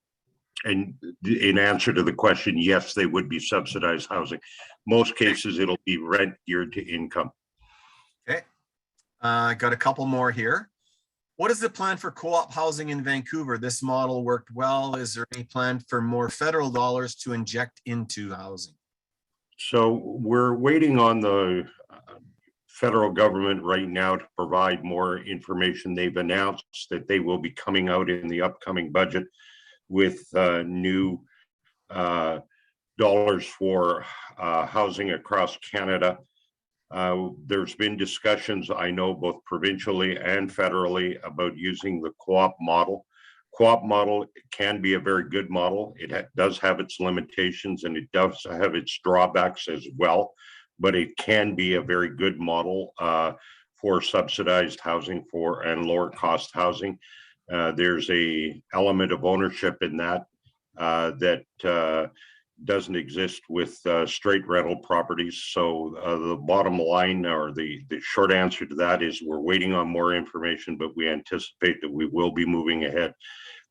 And in answer to the question, yes, they would be subsidized housing. Most cases, it'll be rent geared to income. Okay. I got a couple more here. What is the plan for co-op housing in Vancouver? This model worked well. Is there any plan for more federal dollars to inject into housing? So we're waiting on the federal government right now to provide more information. They've announced that they will be coming out in the upcoming budget with new dollars for housing across Canada. There's been discussions, I know, both provincially and federally about using the co-op model. Co-op model can be a very good model. It does have its limitations and it does have its drawbacks as well, but it can be a very good model for subsidized housing and lower cost housing. There's a element of ownership in that that doesn't exist with straight rental properties. So the bottom line, or the short answer to that, is we're waiting on more information, but we anticipate that we will be moving ahead,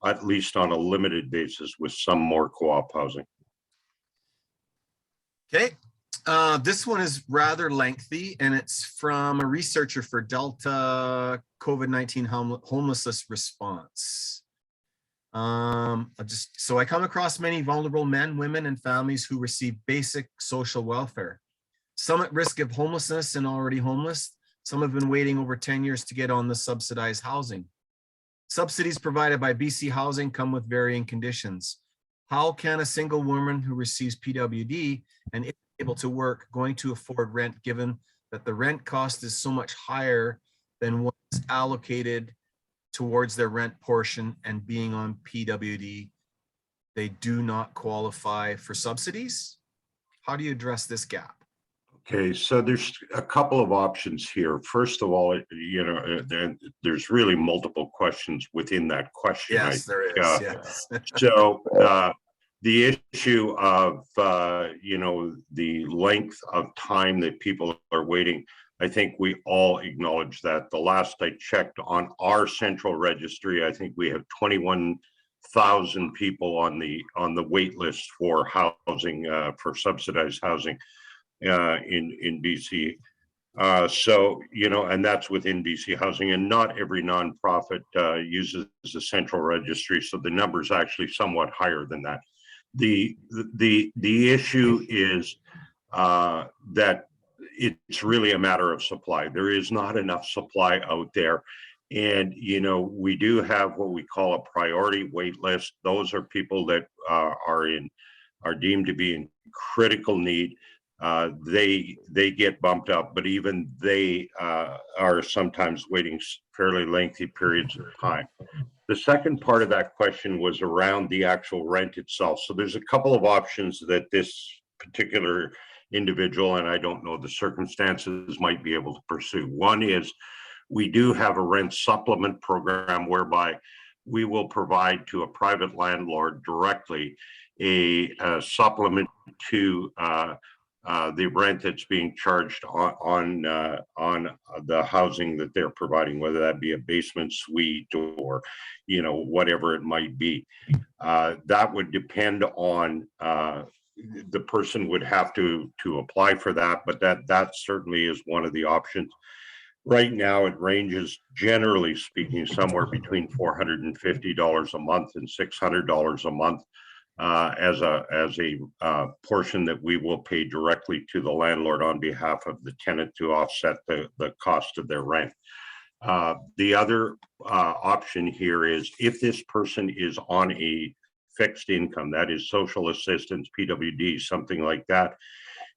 at least on a limited basis, with some more co-op housing. Okay. This one is rather lengthy, and it's from a researcher for Delta COVID-19 homelessness response. So I come across many vulnerable men, women, and families who receive basic social welfare. Some at risk of homelessness and already homeless. Some have been waiting over 10 years to get on the subsidized housing. Subsidies provided by BC Housing come with varying conditions. How can a single woman who receives PWD and is able to work going to afford rent, given that the rent cost is so much higher than what's allocated towards their rent portion, and being on PWD, they do not qualify for subsidies? How do you address this gap? Okay, so there's a couple of options here. First of all, there's really multiple questions within that question. Yes, there is. Yes. So the issue of, the length of time that people are waiting, I think we all acknowledge that. The last I checked on our central registry, I think we have 21,000 people on the wait list for housing, for subsidized housing in BC. So, and that's within BC Housing, and not every nonprofit uses the central registry. So the number is actually somewhat higher than that. The issue is that it's really a matter of supply. There is not enough supply out there. And, we do have what we call a priority wait list. Those are people that are deemed to be in critical need. They get bumped up, but even they are sometimes waiting fairly lengthy periods of time. The second part of that question was around the actual rent itself. So there's a couple of options that this particular individual, and I don't know the circumstances, might be able to pursue. One is we do have a rent supplement program whereby we will provide to a private landlord directly a supplement to the rent that's being charged on the housing that they're providing, whether that be a basement suite or whatever it might be. That would depend on the person would have to apply for that, but that certainly is one of the options. Right now, it ranges, generally speaking, somewhere between $450 a month and $600 a month as a portion that we will pay directly to the landlord on behalf of the tenant to offset the cost of their rent. The other option here is if this person is on a fixed income, that is social assistance, PWD, something like that,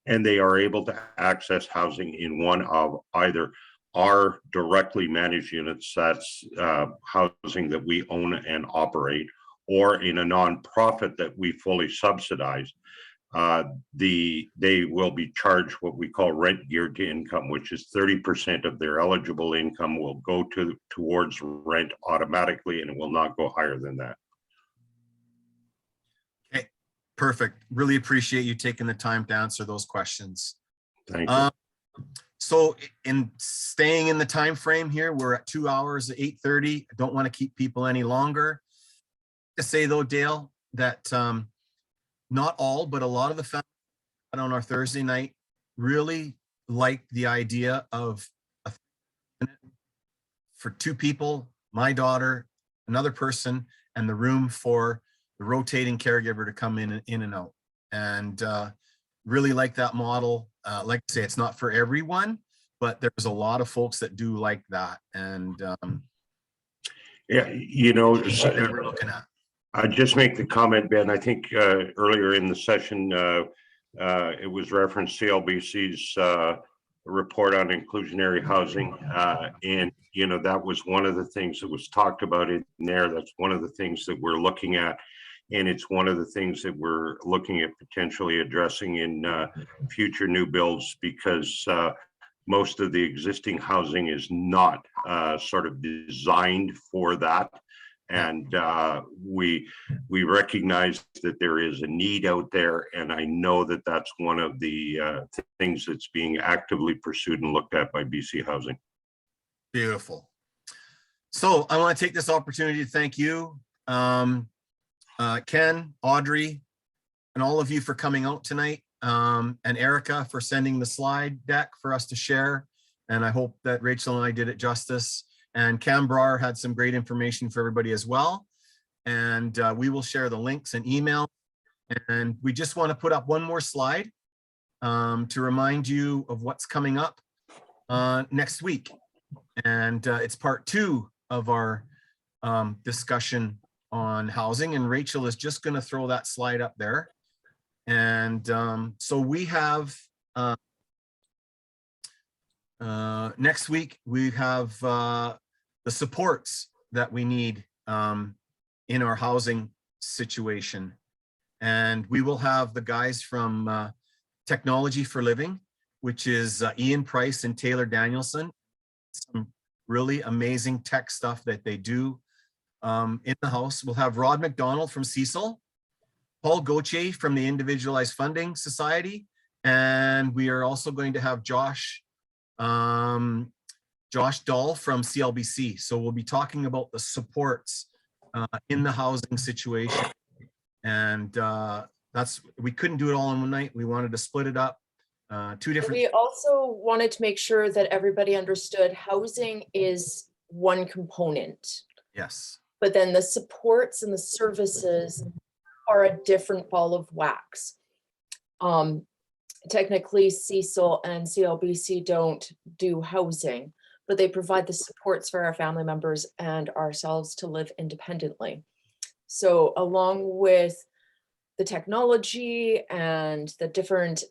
and they are able to access housing in one of either our directly managed units, that's housing that we own and operate, or in a nonprofit that we fully subsidize, they will be charged what we call rent geared to income, which is 30% of their eligible income will go towards rent automatically, and it will not go higher than that. Okay, perfect. Really appreciate you taking the time to answer those questions. Thank you. So in staying in the time frame here, we're at 2 hours at 8:30. I don't want to keep people any longer. To say though, Dale, that not all, but a lot of the families on our Thursday night really liked the idea of for two people, my daughter, another person, and the room for the rotating caregiver to come in and out. And really like that model. Like I say, it's not for everyone, but there's a lot of folks that do like that. And yeah, what we're looking at. I just make the comment, Ben, I think earlier in the session, it was referenced CLBC's report on inclusionary housing. And, that was one of the things that was talked about in there. That's one of the things that we're looking at. And it's one of the things that we're looking at potentially addressing in future new builds, because most of the existing housing is not sort of designed for that. And we recognize that there is a need out there, and I know that that's one of the things that's being actively pursued and looked at by BC Housing. Beautiful. So I want to take this opportunity to thank you, Ken, Audrey, and all of you for coming out tonight, and Erica for sending the slide deck for us to share. And I hope that Rachel and I did it justice. And Cam Brar had some great information for everybody as well. and we will share the links and email. And we just want to put up one more slide to remind you of what's coming up next week. And it's part 2 of our discussion on housing. And Rachel is just going to throw that slide up there. And so we have next week, we have the supports that we need in our housing situation. And we will have the guys from Technology for Living, which is Ian Price and Taylor Danielson. Some really amazing tech stuff that they do in the house. We'll have Rod McDonald from Cecil, Paul Gauthier from the Individualized Funding Society, and we are also going to have Josh Dahl from CLBC. So we'll be talking about the supports in the housing situation. And we couldn't do it all in one night. We wanted to split it up. 2 different. We also wanted to make sure that everybody understood housing is one component, Yes. but then the supports and the services are a different ball of wax. Technically, Cecil and CLBC don't do housing, but they provide the supports for our family members and ourselves to live independently. So along with the technology and the different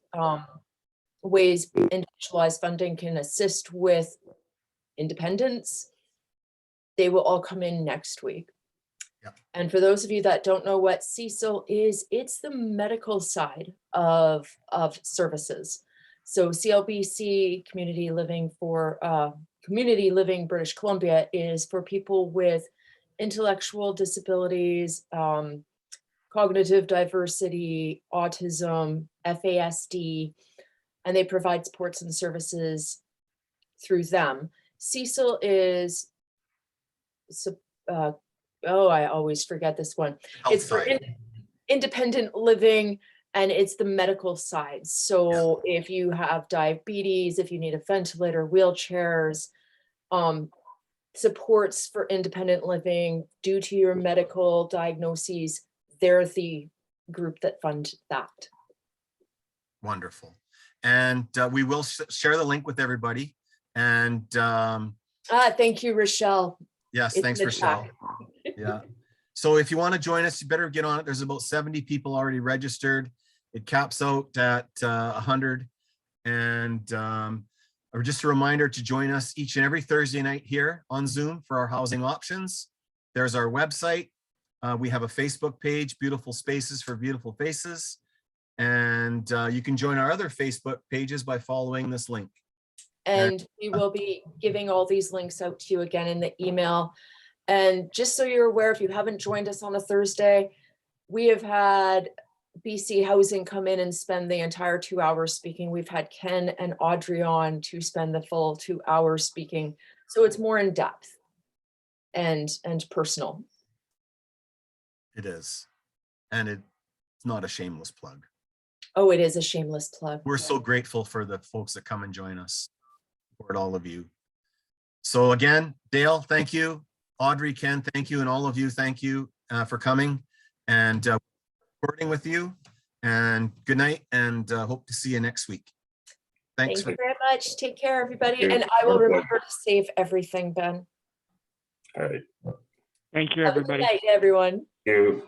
ways individualized funding can assist with independence, they will all come in next week. Yeah. And for those of you that don't know what Cecil is, it's the medical side of services. So CLBC, Community Living British Columbia, is for people with intellectual disabilities, cognitive diversity, autism, FASD, and they provide supports and services through them. Cecil is, I always forget this one. It's for independent living, and it's the medical side. So if you have diabetes, if you need a ventilator, wheelchairs, supports for independent living due to your medical diagnoses, they're the group that fund that. Wonderful. And we will share the link with everybody. And thank you, Rochelle. yes, It's thanks, in the Rochelle. chat. Yeah. So if you want to join us, you better get on it. There's about 70 people already registered. It caps out at 100. And just a reminder to join us each and every Thursday night here on Zoom for our housing options. There's our website. We have a Facebook page, Beautiful Spaces for Beautiful Faces. And you can join our other Facebook pages by following this link. And we will be giving all these links out to you again in the email. And just so you're aware, if you haven't joined us on a Thursday, we have had BC Housing come in and spend the entire 2 hours speaking. We've had Ken and Audrey on to spend the full 2 hours speaking. So it's more in depth and personal. It is. And it's not a shameless plug. Oh, it is a shameless plug. We're so grateful for the folks that come and join us, for all of you. So again, Dale, thank you. Audrey, Ken, thank you. And all of you, thank you for coming and recording with you. And good night, and hope to see you next week. Thanks. Thank you very much. Take care, everybody. And I will remember to save everything, Ben. All right. Thank you, Have a good everybody. night, everyone. Thank you.